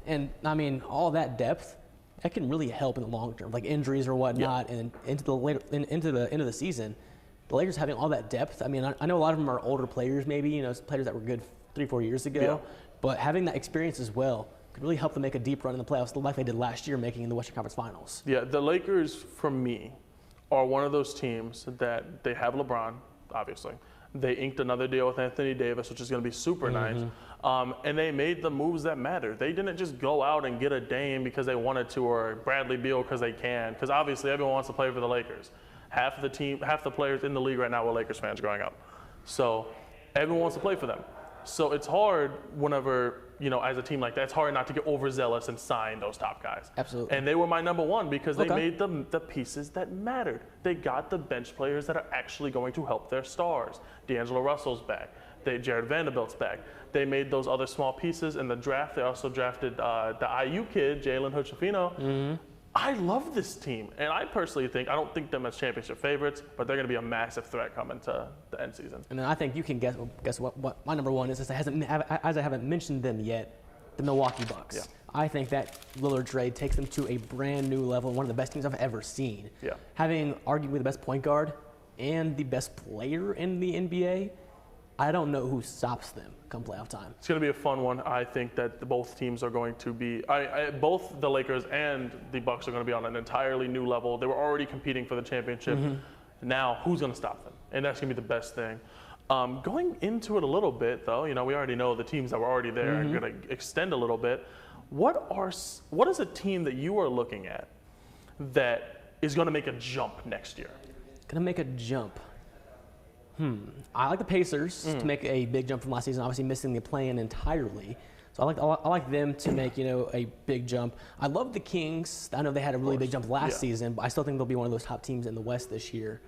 And, I mean, all that depth, that can really help in the long term, like injuries or whatnot, and into the end of the season. The Lakers having all that depth, I mean, I know a lot of them are older players maybe, players that were good 3-4 years ago, but having that experience as well could really help them make a deep run in the playoffs, like they did last year, making in the Western Conference Finals. Yeah, the Lakers, for me, are one of those teams that they have LeBron, obviously. They inked another deal with Anthony Davis, which is going to be super nice. And they made the moves that matter. They didn't just go out and get a Dame because they wanted to, or Bradley Beal because they can, because obviously everyone wants to play for the Lakers. Half the players in the league right now were Lakers fans growing up. So everyone wants to play for them. So it's hard whenever, as a team like that, it's hard not to get overzealous and sign those top guys. Absolutely. And they were my number one because they made the pieces that mattered. They got the bench players that are actually going to help their stars. D'Angelo Russell's back. Jared Vanderbilt's back. They made those other small pieces in the draft. They also drafted the IU kid, Jalen Hood-Schifino. I love this team, and I personally think, I don't think them as championship favorites, but they're going to be a massive threat coming to the end season. And then I think you can guess what my number one is, as I haven't mentioned them yet, the Milwaukee Bucks. Yeah. I think that Lillard trade takes them to a brand new level, one of the best teams I've ever seen. Yeah. Having arguably the best point guard and the best player in the NBA, I don't know who stops them come playoff time. It's going to be a fun one. I think that both teams are going to be, both the Lakers and the Bucks are going to be on an entirely new level. They were already competing for the championship. Now, who's going to stop them? And that's going to be the best thing. Going into it a little bit, though, we already know the teams that were already there are going to extend a little bit. What is a team that you are looking at that is going to make a jump next year? Going to make a jump. I like the Pacers to make a big jump from last season, obviously missing the play-in entirely. So I like them to make, a big jump. I love the Kings. I know they had a really big jump last season, but I still think they'll be one of those top teams in the West this year.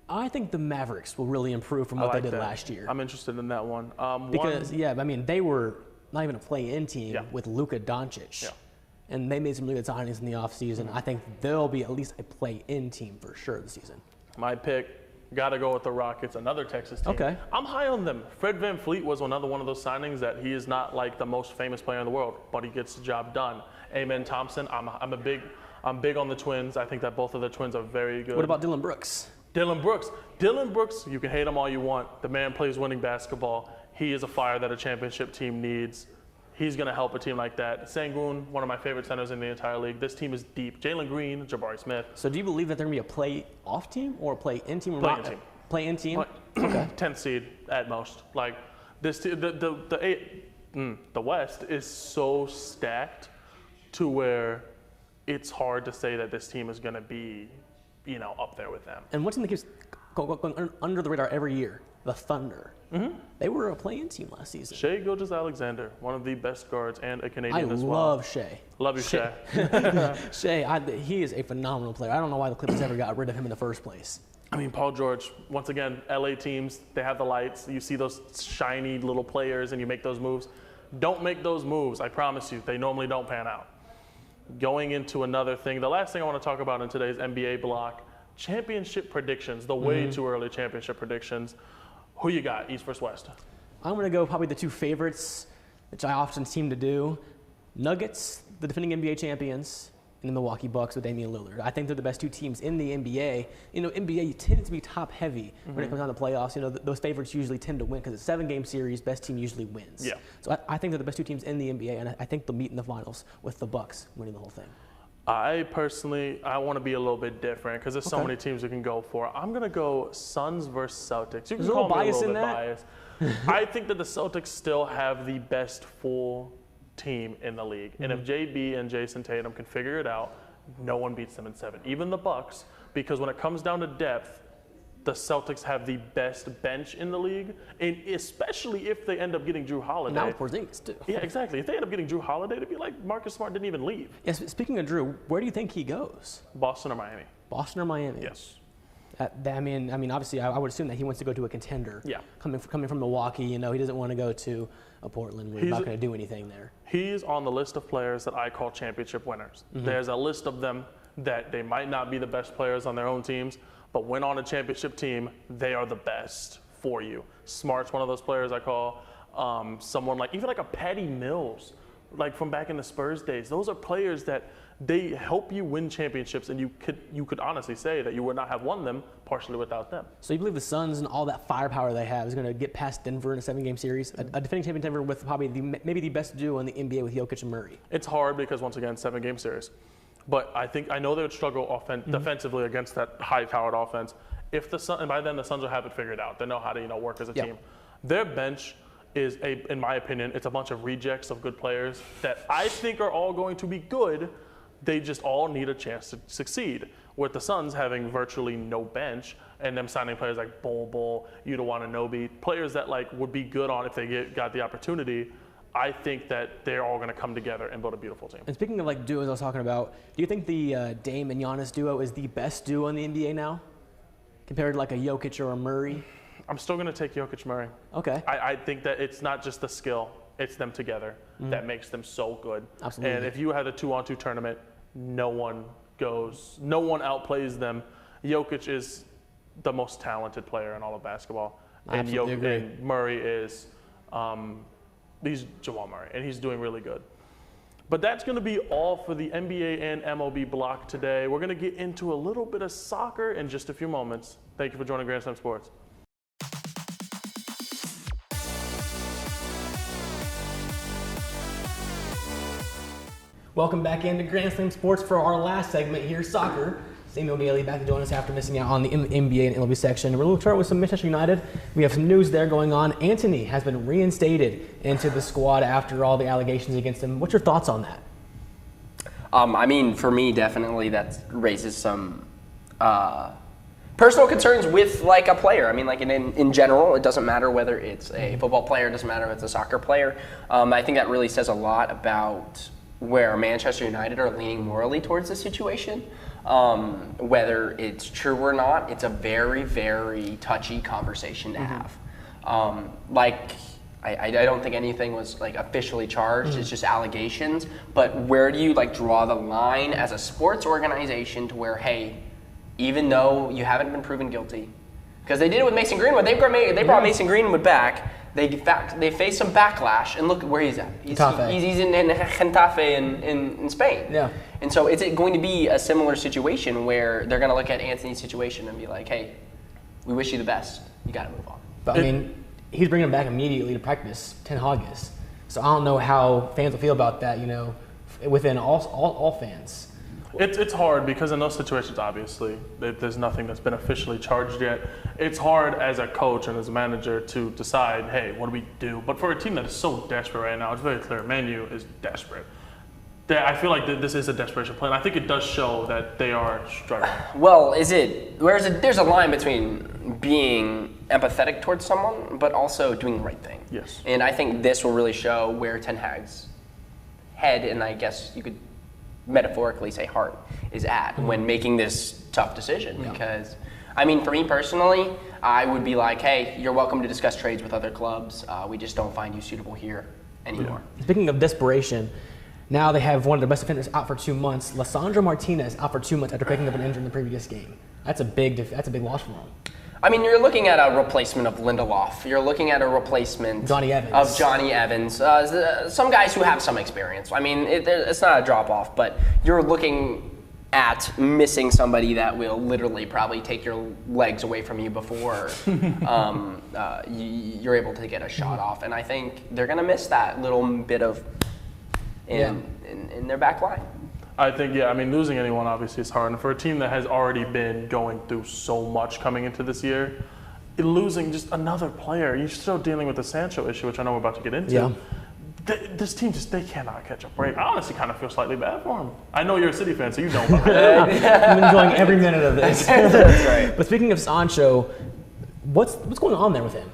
I think the Mavericks will really improve from what they did last year. I'm interested in that one. They were not even a play-in team with Luka Doncic. Yeah. And they made some really good signings in the offseason. I think they'll be at least a play-in team for sure this season. My pick. Got to go with the Rockets, another Texas team. Okay. I'm high on them. Fred VanVleet was another one of those signings that he is not like the most famous player in the world, but he gets the job done. Amen Thompson, I'm big on the Twins. I think that both of the Twins are very good. What about Dylan Brooks? Dylan Brooks, you can hate him all you want. The man plays winning basketball. He is a fire that a championship team needs. He's going to help a team like that. Sengun, one of my favorite centers in the entire league. This team is deep. Jalen Green, Jabari Smith. So do you believe that they're going to be a play-off team or a play-in team? Play-in team. Play-in team? Okay. 10th seed at most. Like this, the West is so stacked to where it's hard to say that this team is going to be, up there with them. And one team that keeps going under the radar every year, the Thunder. They were a play-in team last season. Shai Gilgeous-Alexander, one of the best guards and a Canadian as well. I love Shai. Love you, Shai. Shai, he is a phenomenal player. I don't know why the Clippers ever got rid of him in the first place. I mean, Paul George, once again, LA teams, they have the lights. You see those shiny little players and you make those moves. Don't make those moves, I promise you. They normally don't pan out. Going into another thing, the last thing I want to talk about in today's NBA block, championship predictions, the way too early championship predictions. Who you got, East versus West? I'm going to go probably the two favorites, which I often seem to do. Nuggets, the defending NBA champions, and the Milwaukee Bucks with Damian Lillard. I think they're the best two teams in the NBA. NBA tends to be top-heavy when it comes down to playoffs. Those favorites usually tend to win because it's a 7-game series. Best team usually wins. Yeah. So I think they're the best two teams in the NBA, and I think they'll meet in the finals with the Bucks winning the whole thing. I want to be a little bit different because there's so many teams we can go for. I'm going to go Suns versus Celtics. You can call me a little bit biased. I think that the Celtics still have the best full team in the league. And if JB and Jason Tatum can figure it out, no one beats them in 7. Even the Bucks, because when it comes down to depth, the Celtics have the best bench in the league, and especially if they end up getting Drew Holiday. Now Porzingis too. Yeah, exactly. If they end up getting Drew Holiday, it'd be like Marcus Smart didn't even leave. Yes. Speaking of Drew, where do you think he goes? Boston or Miami? Boston or Miami? Yes. I mean, obviously, I would assume that he wants to go to a contender. Yeah. Coming from Milwaukee, he doesn't want to go to a Portland where he's not going to do anything there. He's on the list of players that I call championship winners. There's a list of them that they might not be the best players on their own teams, but when on a championship team, they are the best for you. Smart's one of those players I call. Someone even like a Patty Mills, like from back in the Spurs days. Those are players that they help you win championships, and you could honestly say that you would not have won them partially without them. So you believe the Suns and all that firepower they have is going to get past Denver in a 7-game series? A defending champion Denver with probably maybe the best duo in the NBA with Jokic and Murray. It's hard because, once again, 7-game series. But I know they would struggle defensively against that high-powered offense. And by then the Suns will have it figured out. They know how to work as a team. Their bench is in my opinion, it's a bunch of rejects of good players that I think are all going to be good, They just all need a chance to succeed. With the Suns having virtually no bench and them signing players like Bol, Yuta Watanabe, players that like would be good on if they got the opportunity, I think that they're all going to come together and build a beautiful team. And speaking of like duos I was talking about, do you think the Dame and Giannis duo is the best duo in the NBA now? Compared to like a Jokic or a Murray? I'm still going to take Jokic Murray. Okay. I think that it's not just the skill, it's them together that makes them so good. Absolutely. And if you had a 2-on-2 tournament, no one outplays them. Jokic is the most talented player in all of basketball. And Murray is, he's Jamal Murray, and he's doing really good. But that's going to be all for the NBA and MLB block today. We're going to get into a little bit of soccer in just a few moments. Thank you for joining Grand Slam Sports. Welcome back into Grand Slam Sports for our last segment here, soccer. Samuel Gailey back to join us after missing out on the NBA and MLB section. We're going to start with some Manchester United. We have some news there going on. Anthony has been reinstated into the squad after all the allegations against him. What's your thoughts on that? I mean, for me, definitely that raises some personal concerns with like a player. I mean, like in general, it doesn't matter whether it's a football player, it doesn't matter if it's a soccer player. I think that really says a lot about where Manchester United are leaning morally towards the situation. Whether it's true or not, it's a very, very touchy conversation to have. I don't think anything was like officially charged. It's just allegations. But where do you like draw the line as a sports organization to where, hey, even though you haven't been proven guilty, because they did it with Mason Greenwood. They brought Mason Greenwood back. They faced some backlash, and look where he's at. He's in Getafe in Spain. Yeah. And so is it going to be a similar situation where they're going to look at Anthony's situation and be like, hey, we wish you the best. You got to move on. But I mean, he's bringing him back immediately to practice, Ten Hag is. So I don't know how fans will feel about that, you know, within all fans. It's hard because in those situations, obviously, there's nothing that's been officially charged yet. It's hard as a coach and as a manager to decide, hey, what do we do? But for a team that is so desperate right now, it's very clear, Man U is desperate. I feel like this is a desperation play, and I think it does show that they are struggling. Well, there's a line between being empathetic towards someone, but also doing the right thing. Yes. And I think this will really show where Ten Hag's head, and I guess you could metaphorically say heart, is at when making this tough decision. Because, I mean, for me personally, I would be like, hey, you're welcome to discuss trades with other clubs. We just don't find you suitable here anymore. Yeah. Speaking of desperation, now they have one of their best defenders out for 2 months. Lisandro Martinez out for 2 months after picking up an injury in the previous game. That's a big loss for him. I mean, you're looking at a replacement of Lindelof. You're looking at a replacement of Johnny Evans. Some guys who have some experience. I mean, it's not a drop-off, but you're looking at missing somebody that will literally probably take your legs away from you before you're able to get a shot off. And I think they're going to miss that little bit of in their back line. I think, I mean, losing anyone obviously is hard. And for a team that has already been going through so much coming into this year, losing just another player, you're still dealing with the Sancho issue, which I know we're about to get into. Yeah. This team they cannot catch a break. I honestly kind of feel slightly bad for him. I know you're a City fan, so you don't. I'm enjoying every minute of this. That's right. But speaking of Sancho, what's going on there with him?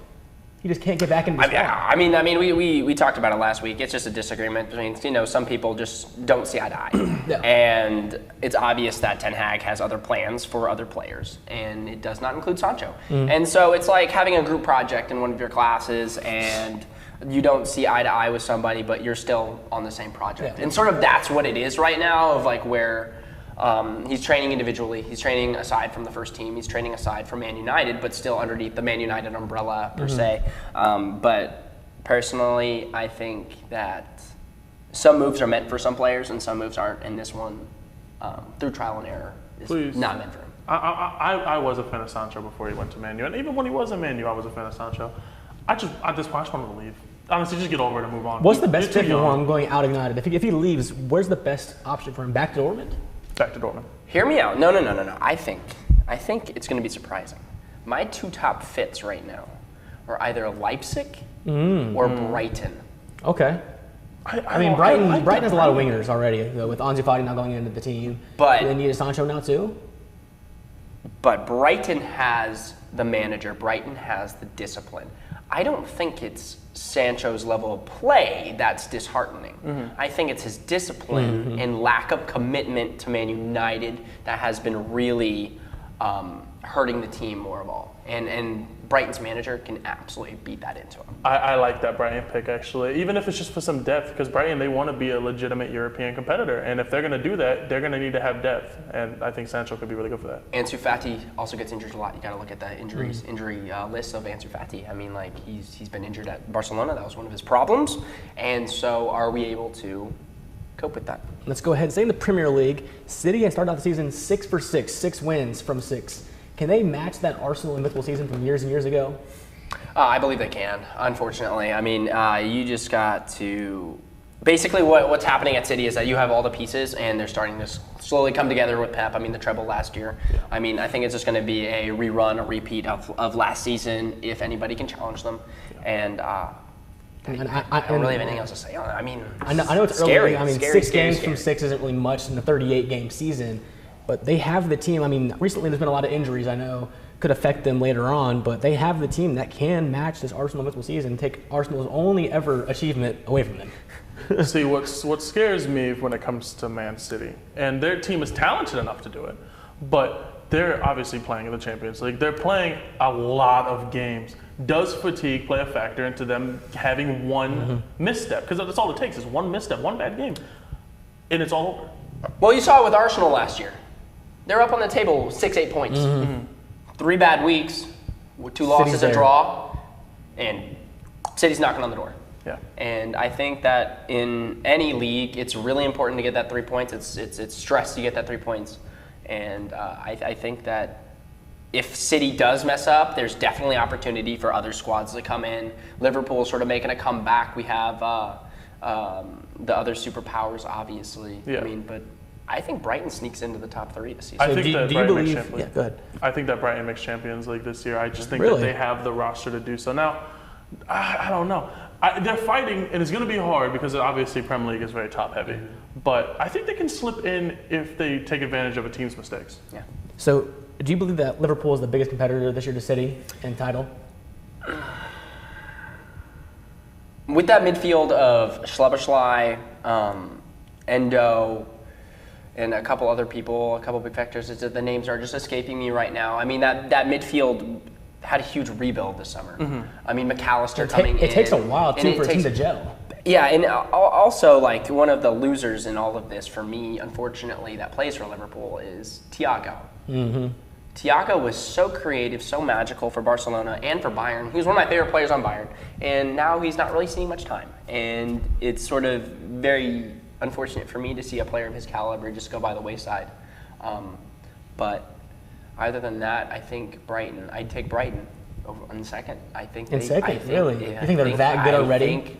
He just can't get back into the squad. I mean, we talked about it last week. It's just a disagreement between, some people just don't see eye to eye. Yeah. And it's obvious that Ten Hag has other plans for other players, and it does not include Sancho. And so it's like having a group project in one of your classes, and you don't see eye to eye with somebody, but you're still on the same project. Yeah. And sort of that's what it is right now, of like where he's training individually. He's training aside from the first team. He's training aside from Man United, but still underneath the Man United umbrella per se. But personally, I think that some moves are meant for some players and some moves aren't. And this one, through trial and error, is not meant for him. I was a fan of Sancho before he went to Man U. And even when he was in Man U, I was a fan of Sancho. At this point, I just wanted to leave. Honestly, just get over it and move on. What's the best fit for him going out of United? If he leaves, where's the best option for him? Back to Dortmund? Back to Dortmund. Hear me out. No. I think it's going to be surprising. My two top fits right now are either Leipzig or Brighton. Okay. I mean, Brighton has a lot of wingers already, though, with Ansu Fati not going into the team. But they need a Sancho now too. But Brighton has the manager. Brighton has the discipline. I don't think it's Sancho's level of play that's disheartening. I think it's his discipline and lack of commitment to Man United that has been really hurting the team more of all. And Brighton's manager can absolutely beat that into him. I like that Brighton pick, actually, even if it's just for some depth, because Brighton, they want to be a legitimate European competitor. And if they're going to do that, they're going to need to have depth. And I think Sancho could be really good for that. Ansu Fati also gets injured a lot. You got to look at the injury list of Ansu Fati. I mean, like, he's been injured at Barcelona. That was one of his problems. And so are we able to cope with that? Let's go ahead and say in the Premier League, City has started out the season 6 for 6, 6 wins from 6. Can they match that Arsenal invincible season from years and years ago? I believe they can, unfortunately. I mean, you just got to... Basically, what's happening at City is that you have all the pieces, and they're starting to slowly come together with Pep. I mean, the treble last year. Yeah. I mean, I think it's just going to be a rerun, a repeat of last season, if anybody can challenge them. And I don't really have anything else to say on it. I mean, I know it's scary. early. I mean, 6 games from 6 isn't really much in a 38-game season. But they have the team. I mean, recently there's been a lot of injuries, I know, could affect them later on, but they have the team that can match this Arsenal invincible season and take Arsenal's only ever achievement away from them. See, what scares me when it comes to Man City, and their team is talented enough to do it, but they're obviously playing in the Champions League. They're playing a lot of games. Does fatigue play a factor into them having one misstep? Because that's all it takes is one misstep, one bad game, and it's all over. Well, you saw it with Arsenal last year. They're up on the table 6-8 points. 3 bad weeks, 2 losses, a draw, and City's knocking on the door. Yeah. And I think that in any league, it's really important to get that 3 points. It's stress to get that 3 points. And I think that if City does mess up, there's definitely opportunity for other squads to come in. Liverpool's sort of making a comeback. We have the other superpowers, obviously. Yeah. I mean, but I think Brighton sneaks into the top 3 this season. I think that Brighton makes Champions League. Yeah, go ahead. I think that Brighton makes Champions League this year. I just think Really? that they have the roster to do so. Now, I don't know. They're fighting, and it's going to be hard because obviously Premier League is very top heavy. But I think they can slip in if they take advantage of a team's mistakes. Yeah. So, do you believe that Liverpool is the biggest competitor this year to City in title? With that midfield of Schlabberschlei, Endo, and a couple other people, a couple big factors, the names are just escaping me right now. I mean, that midfield had a huge rebuild this summer. I mean, McAllister coming in. It takes a while, too, for a team to gel. Yeah, and also, like, one of the losers in all of this for me, unfortunately, that plays for Liverpool is Thiago. Thiago was so creative, so magical for Barcelona and for Bayern. He was one of my favorite players on Bayern, and now he's not really seeing much time. And it's sort of very unfortunate for me to see a player of his caliber just go by the wayside. But other than that, I think Brighton. I'd take Brighton over in second. I think in second, I think, really? Yeah, you think they're that good already?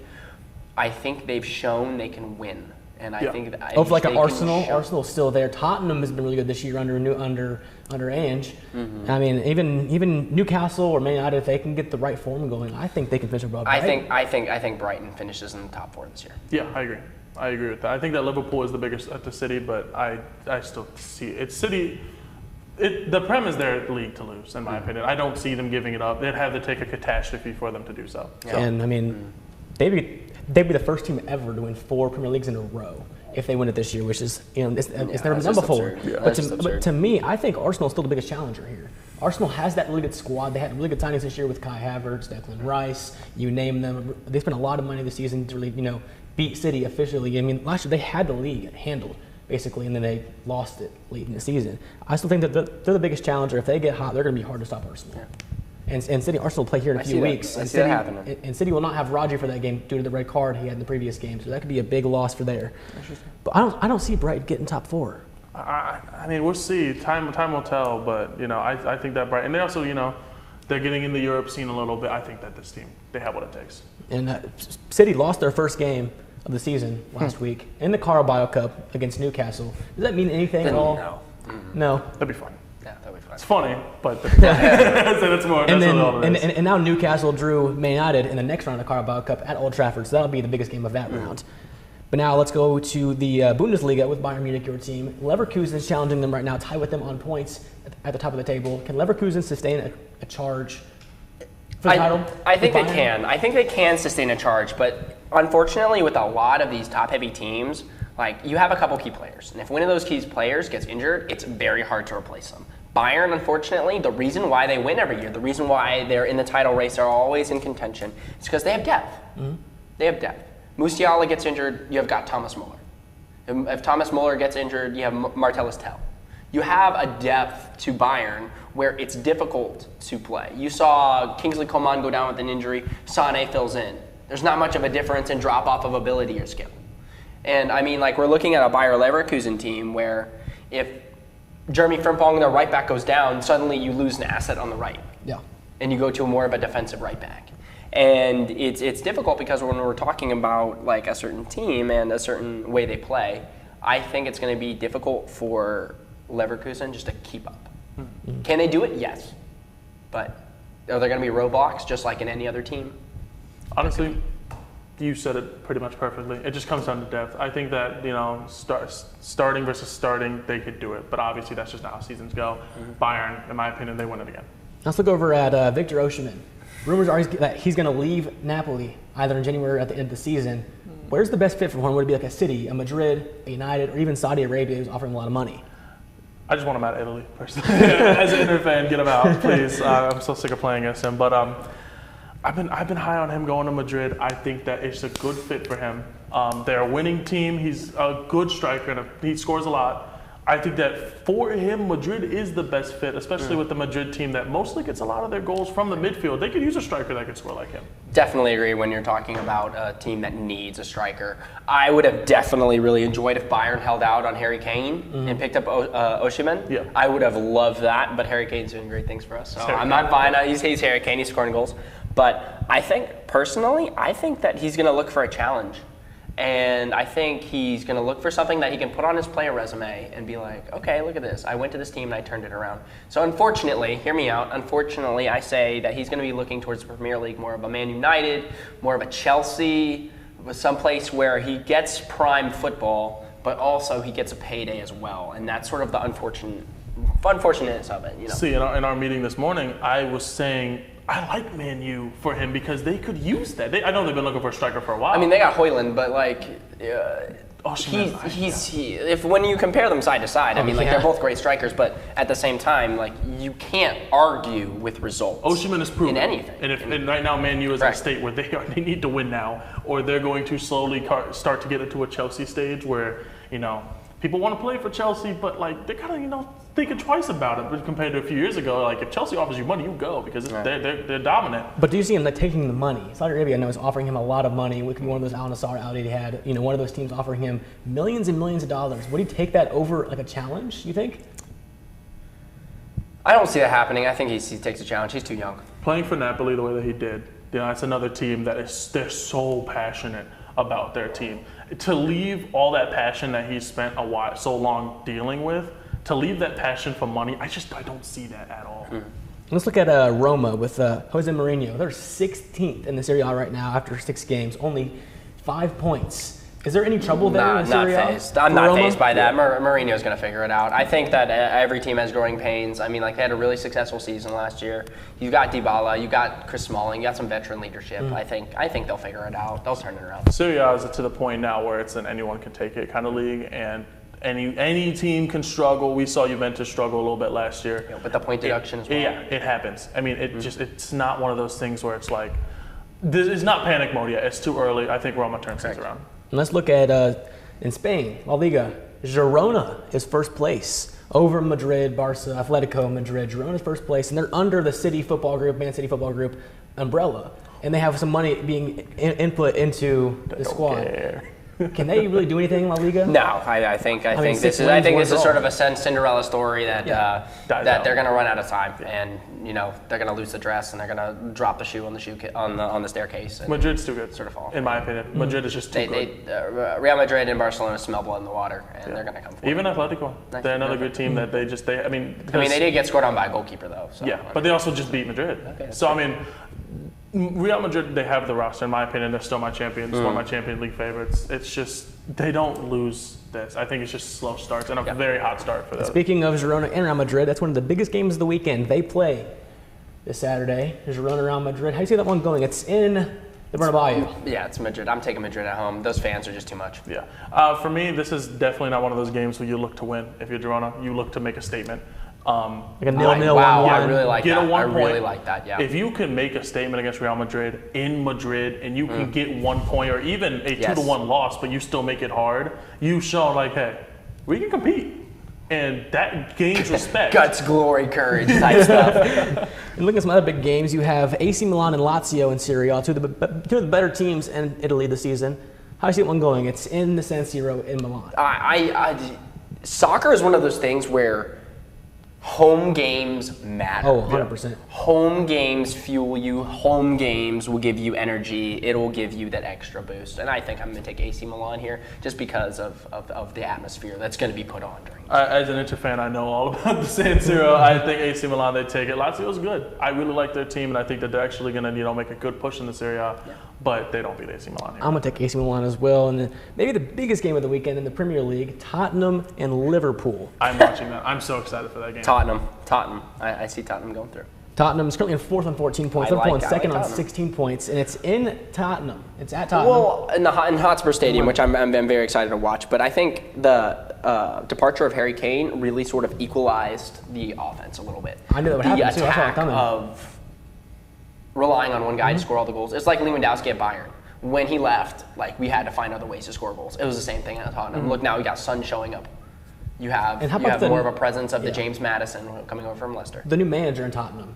I think they've shown they can win, and I think that. Oh, like an Arsenal. Arsenal's still there. Tottenham has been really good this year under Ange. I mean, even Newcastle or Man United, if they can get the right form going, I think they can finish above Brighton. I think Brighton finishes in the top 4 this year. Yeah, I agree. I agree with that. I think that Liverpool is the biggest at the City, but I still see it. City. The Prem is their league to lose, in my opinion. I don't see them giving it up. They'd have to take a catastrophe for them to do so. Yeah. And I mean, they'd be the first team ever to win 4 Premier Leagues in a row if they win it this year, which is it's never been done before. Yeah. But to me, I think Arsenal is still the biggest challenger here. Arsenal has that really good squad. They had really good signings this year with Kai Havertz, Declan Rice, you name them. They spent a lot of money this season to really beat City officially. I mean, last year they had the league handled, basically, and then they lost it late in the season. I still think that they're the biggest challenger. If they get hot, they're going to be hard to stop Arsenal. Yeah. And City, Arsenal will play here in a few weeks. And City will not have Rodri for that game due to the red card he had in the previous game. So that could be a big loss for there. But I don't see Brighton getting top 4. I mean, we'll see. Time will tell. But I think that Brighton. And they also they're getting in the Europe scene a little bit. I think that this team, they have what it takes. And City lost their first game of the season last week in the Carabao Cup against Newcastle. Does that mean anything at all? No. That'd be fun. Yeah, that'd be fun. It's funny, but that's more. And now Newcastle drew Man United in the next round of the Carabao Cup at Old Trafford, so that'll be the biggest game of that round. But now let's go to the Bundesliga with Bayern Munich, your team. Leverkusen is challenging them right now, tied with them on points at the top of the table. Can Leverkusen sustain a charge for the title? I think they can. I think they can sustain a charge, but unfortunately with a lot of these top-heavy teams, like you have a couple key players, and if one of those key players gets injured, it's very hard to replace them. Bayern, unfortunately, the reason why they win every year, the reason why they're in the title race, are always in contention, is because they have depth. Mm-hmm. They have depth. Musiala gets injured, you have got Thomas Muller. If Thomas Muller gets injured, you have Martellus Tell. You have a depth to Bayern where it's difficult to play. You saw Kingsley Coman go down with an injury, Sané fills in. There's not much of a difference in drop-off of ability or skill. And I mean, like, we're looking at a Bayer Leverkusen team where if Jeremy Frimpong, their right back, goes down, suddenly you lose an asset on the right. Yeah. And you go to more of a defensive right back. And it's difficult because when we're talking about like a certain team and a certain way they play, I think it's going to be difficult for Leverkusen just to keep up. Mm-hmm. Can they do it? Yes. But are there going to be roadblocks just like in any other team? Honestly, you said it pretty much perfectly. It just comes down to depth. I think that, starting versus starting, they could do it. But obviously, that's just not how seasons go. Mm-hmm. Bayern, in my opinion, they win it again. Let's look over at Victor Osimhen. Rumors are that he's going to leave Napoli either in January or at the end of the season. Where's the best fit for him? Would it be like a City, a Madrid, a United, or even Saudi Arabia who's offering a lot of money? I just want him out of Italy, personally. As an Inter fan, get him out, please. I'm so sick of playing against him. But I've been high on him going to Madrid. I think that it's a good fit for him. They're a winning team. He's a good striker, and he scores a lot. I think that for him, Madrid is the best fit, especially with the Madrid team that mostly gets a lot of their goals from the midfield. They could use a striker that could score like him. Definitely agree when you're talking about a team that needs a striker. I would have definitely really enjoyed if Bayern held out on Harry Kane and picked up Osimhen. Yeah. I would have loved that, but Harry Kane's doing great things for us. So I'm not fine. He's Harry Kane. He's scoring goals. But I think, personally, that he's going to look for a challenge. And I think he's going to look for something that he can put on his player resume and be like, okay, look at this. I went to this team and I turned it around. So unfortunately, hear me out, unfortunately I say that he's going to be looking towards the Premier League, more of a Man United, more of a Chelsea, someplace where he gets prime football, but also he gets a payday as well. And that's sort of the unfortunateness of it. See, in our meeting this morning, I was saying, I like Man U for him because they could use that. I know they've been looking for a striker for a while. I mean, they got Højlund, but like, if when you compare them side to side, I mean, like they're both great strikers, but at the same time, like you can't argue with results. Osimhen is proven in anything. And right now, Man U is in a state where they need to win now, or they're going to slowly start to get into a Chelsea stage where people want to play for Chelsea, but like they're kind of thinking twice about it. But compared to a few years ago, like if Chelsea offers you money, you go because they're dominant. But do you see him taking the money? Saudi Arabia, I know, is offering him a lot of money. It could be one of those Al Nassr, Al Ittihad, one of those teams offering him millions and millions of dollars. Would he take that over like a challenge? You think? I don't see that happening. I think he takes a challenge. He's too young. Playing for Napoli the way that he did, that's another team they're so passionate about their team. To leave all that passion that he spent so long dealing with, to leave that passion for money, I don't see that at all. Let's look at Roma with Jose Mourinho. They're 16th in the Serie A right now after 6 games, only 5 points. Is there any trouble there in the Serie A? I'm not fazed by that. Mourinho's going to figure it out. I think that every team has growing pains. I mean, like they had a really successful season last year. You got Dybala, you got Chris Smalling, you got some veteran leadership. I think they'll figure it out. They'll turn it around. Serie A is to the point now where it's an anyone can take it kind of league, and any team can struggle. We saw Juventus struggle a little bit last year. Yeah, with the point deduction as well. Yeah, it happens. I mean, it's not one of those things where it's like, it's not panic mode yet. It's too early. I think Roma turns things around. And let's look at in Spain, La Liga. Girona is first place over Madrid, Barca, Atletico Madrid. Girona is first place, and they're under the City Football Group, Man City Football Group umbrella, and they have some money being input into the squad. Can they really do anything in La Liga? No, I think this is sort of a Cinderella story that they're going to run out of time, and they're going to lose the dress and they're going to drop the shoe on the staircase. And Madrid's too good, sort of fall. In my opinion, Madrid is just too good. Real Madrid and Barcelona smell blood in the water, and they're going to come forward. Even Atletico, they're another good team that they did get scored on by a goalkeeper though. So but they also just beat Madrid. Okay, so I mean, Real Madrid, they have the roster. In my opinion, they're still my champions, one of my Champions League favorites. It's just, they don't lose this. I think it's just slow starts and a very hot start for them. Speaking of Girona and Real Madrid, that's one of the biggest games of the weekend. They play this Saturday. Girona, Real Madrid. How do you see that one going? It's in the Bernabeu. Yeah, it's Madrid. I'm taking Madrid at home. Those fans are just too much. Yeah. For me, this is definitely not one of those games where you look to win. If you're Girona, you look to make a statement. Like a 0-0, wow, 1-1. I really like Get that. a 1 I point. really like that, yeah. If you can make a statement against Real Madrid in Madrid and you can get 1 point or even a 2-1 loss, but you still make it hard, you show like, hey, we can compete. And that gains respect. Guts, glory, courage type stuff. And looking at some other big games, you have AC Milan and Lazio in Serie A, two of the better teams in Italy this season. How do you see that one going? It's in the San Siro in Milan. Soccer is one of those things where home games matter. Oh, 100%. Home games fuel you. Home games will give you energy. It'll give you that extra boost. And I think I'm going to take AC Milan here just because of the atmosphere that's going to be put on during As an Inter fan, I know all about the San Siro. I think AC Milan, they take it. Lazio's good. I really like their team, and I think that they're actually going to make a good push in the Serie A. Yeah. But they don't beat AC Milan here. I'm going to take AC Milan as well. And then maybe the biggest game of the weekend in the Premier League, Tottenham and Liverpool. I'm watching that. I'm so excited for that game. Tottenham. I see Tottenham going through. Tottenham's currently in 4th on 14 points. Liverpool in 2nd on 16 points. And it's in Tottenham. It's at Tottenham. Well, in Hotspur Stadium, which I'm very excited to watch. But I think the departure of Harry Kane really sort of equalized the offense a little bit. I knew that would happen too. The attack of relying on one guy to score all the goals. It's like Lewandowski at Bayern. When he left, like, we had to find other ways to score goals. It was the same thing at Tottenham. Look, now we got Son showing up. You have more of a presence of the James Madison coming over from Leicester. The new manager in Tottenham,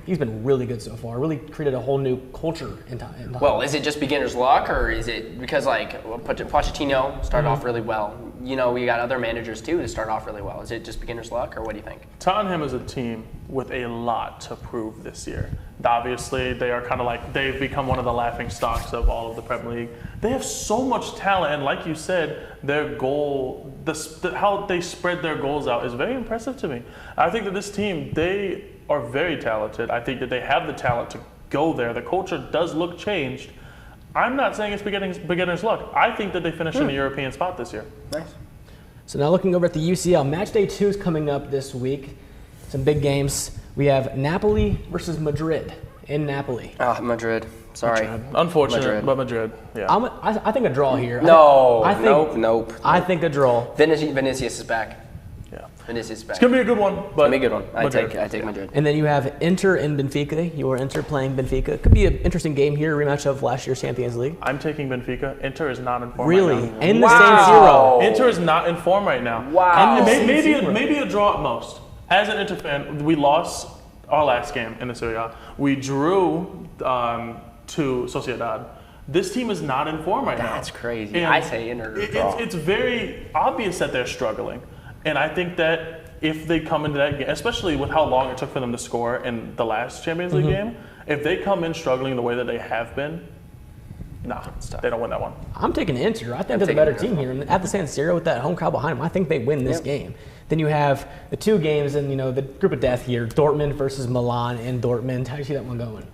he's been really good so far. Really created a whole new culture in Tottenham. Well, is it just beginner's luck, or is it because, like, Pochettino started off really well? You know, we got other managers too to start off really well. Is it just beginner's luck, or what do you think? Tottenham is a team with a lot to prove this year. Obviously, they are kind of like, they've become one of the laughing stocks of all of the Premier League. They have so much talent, and like you said, their goal, how they spread their goals out is very impressive to me. I think that this team, they are very talented. I think that they have the talent to go there. The culture does look changed. I'm not saying it's beginner's luck. I think that they finish in the European spot this year. Nice. So now looking over at the UCL, match day 2 is coming up this week. Some big games. We have Napoli versus Madrid in Napoli. Madrid. Sorry. Unfortunate, but Madrid. Yeah. I think a draw here. Nope. I think a draw. Vinicius is back. Yeah. Vinicius is back. It's going to be a good one. But it's going to be a good one. I take Madrid. And then you have Inter and Benfica. You are Inter playing Benfica. Could be an interesting game here, rematch of last year's Champions League. I'm taking Benfica. Inter is not in form really? right now. In the San Siro. Inter is not in form right now. Wow. And maybe a draw at most. As an Inter fan, we lost our last game in the Serie A. We drew to Sociedad. This team is not in form right now. That's crazy. And I say Inter to draw. It's very obvious that they're struggling. And I think that if they come into that game, especially with how long it took for them to score in the last Champions League game, if they come in struggling the way that they have been, they don't win that one. I'm taking Inter. I think they're the better team here. And at the San Siro with that home crowd behind them, I think they win this game. Then you have the 2 games and, the group of death here, Dortmund versus Milan in Dortmund. How do you see that one going?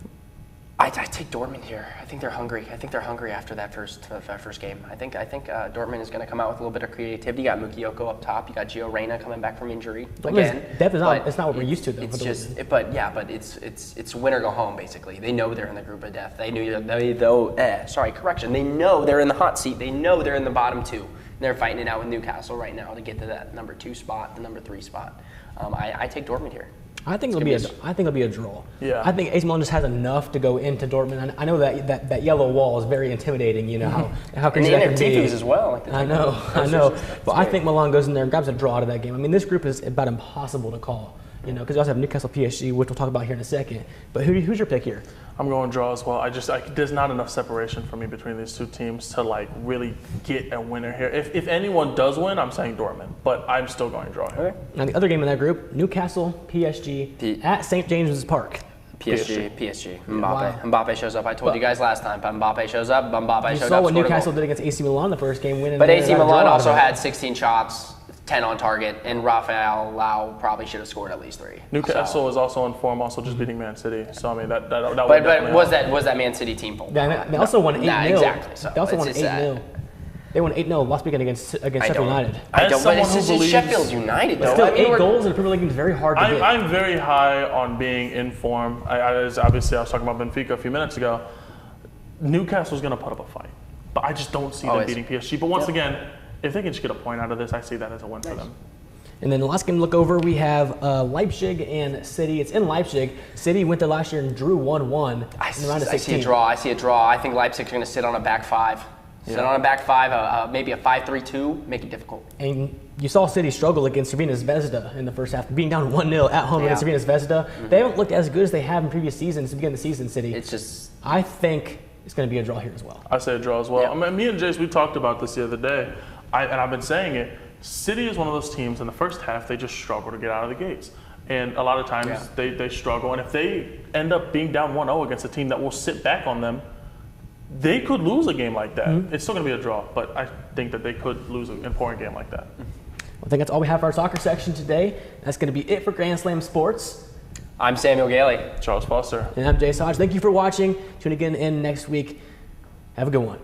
I take Dortmund here. I think they're hungry. I think they're hungry after that first game. I think Dortmund is going to come out with a little bit of creativity. You got Mukiyoko up top. You got Gio Reyna coming back from injury again. Depth is it's not what we're used to though. It's win or go home basically. They know they're in the group of death. They know They know they're in the hot seat. They know they're in the bottom 2. They're fighting it out with Newcastle right now to get to that number 2 spot, the number 3 spot. I take Dortmund here. I think it'll be a draw. Yeah. I think AC Milan just has enough to go into Dortmund. I know that yellow wall is very intimidating. You know how crazy that can be. Tifus as well. I know. But I think Milan goes in there and grabs a draw out of that game. I mean, this group is about impossible to call. Because you also have Newcastle, PSG, which we'll talk about here in a second. But who's your pick here? I'm going draw as well. There's not enough separation for me between these 2 teams to really get a winner here. If anyone does win, I'm saying Dortmund, but I'm still going draw here. Okay. Now the other game in that group, Newcastle, PSG at St. James's Park. PSG. Mbappe. Wow. Mbappe shows up. I told you guys last time. Mbappe shows up. Mbappe you showed saw up. what Newcastle did against AC Milan the first game, winning. But AC Milan also had 16 shots. 10 on target, and Rafael Lau probably should have scored at least 3. Newcastle is also in form, also just beating Man City. So I mean that would But definitely was that Man City team full? Yeah, they also won 8-0. Nah, exactly. So They also won it's just 8-0. They won 8-0 last weekend against Sheffield United. As But someone it's who just believes, Sheffield United, But though. still, I mean, 8 we're- goals in the Premier League is very hard to get. I'm very high on being in form. Obviously, I was talking about Benfica a few minutes ago. Newcastle's going to put up a fight, but I just don't see them beating PSG. But once again, if they can just get a point out of this, I see that as a win for them. And then the last game to look over, we have Leipzig and City. It's in Leipzig. City went there last year and drew 1-1 in the round of 16. I see a draw. I think Leipzig's going to sit on a back 5. Sit on a back 5, maybe a 5-3-2, make it difficult. And you saw City struggle against Cervina Zvezda in the first half, being down 1-0 at home against Cervina Zvezda. They haven't looked as good as they have in previous seasons to begin the season, City. It's just... I think it's going to be a draw here as well. I say a draw as well. Yeah. I mean, me and Jace, we talked about this the other day, and I've been saying it. City is one of those teams in the first half, they just struggle to get out of the gates. And a lot of times they struggle. And if they end up being down 1-0 against a team that will sit back on them, they could lose a game like that. It's still going to be a draw, but I think that they could lose an important game like that. I think that's all we have for our soccer section today. That's going to be it for Grand Slam Sports. I'm Samuel Gailey. Charles Foster. And I'm Jace Hodge. Thank you for watching. Tune again in next week. Have a good one.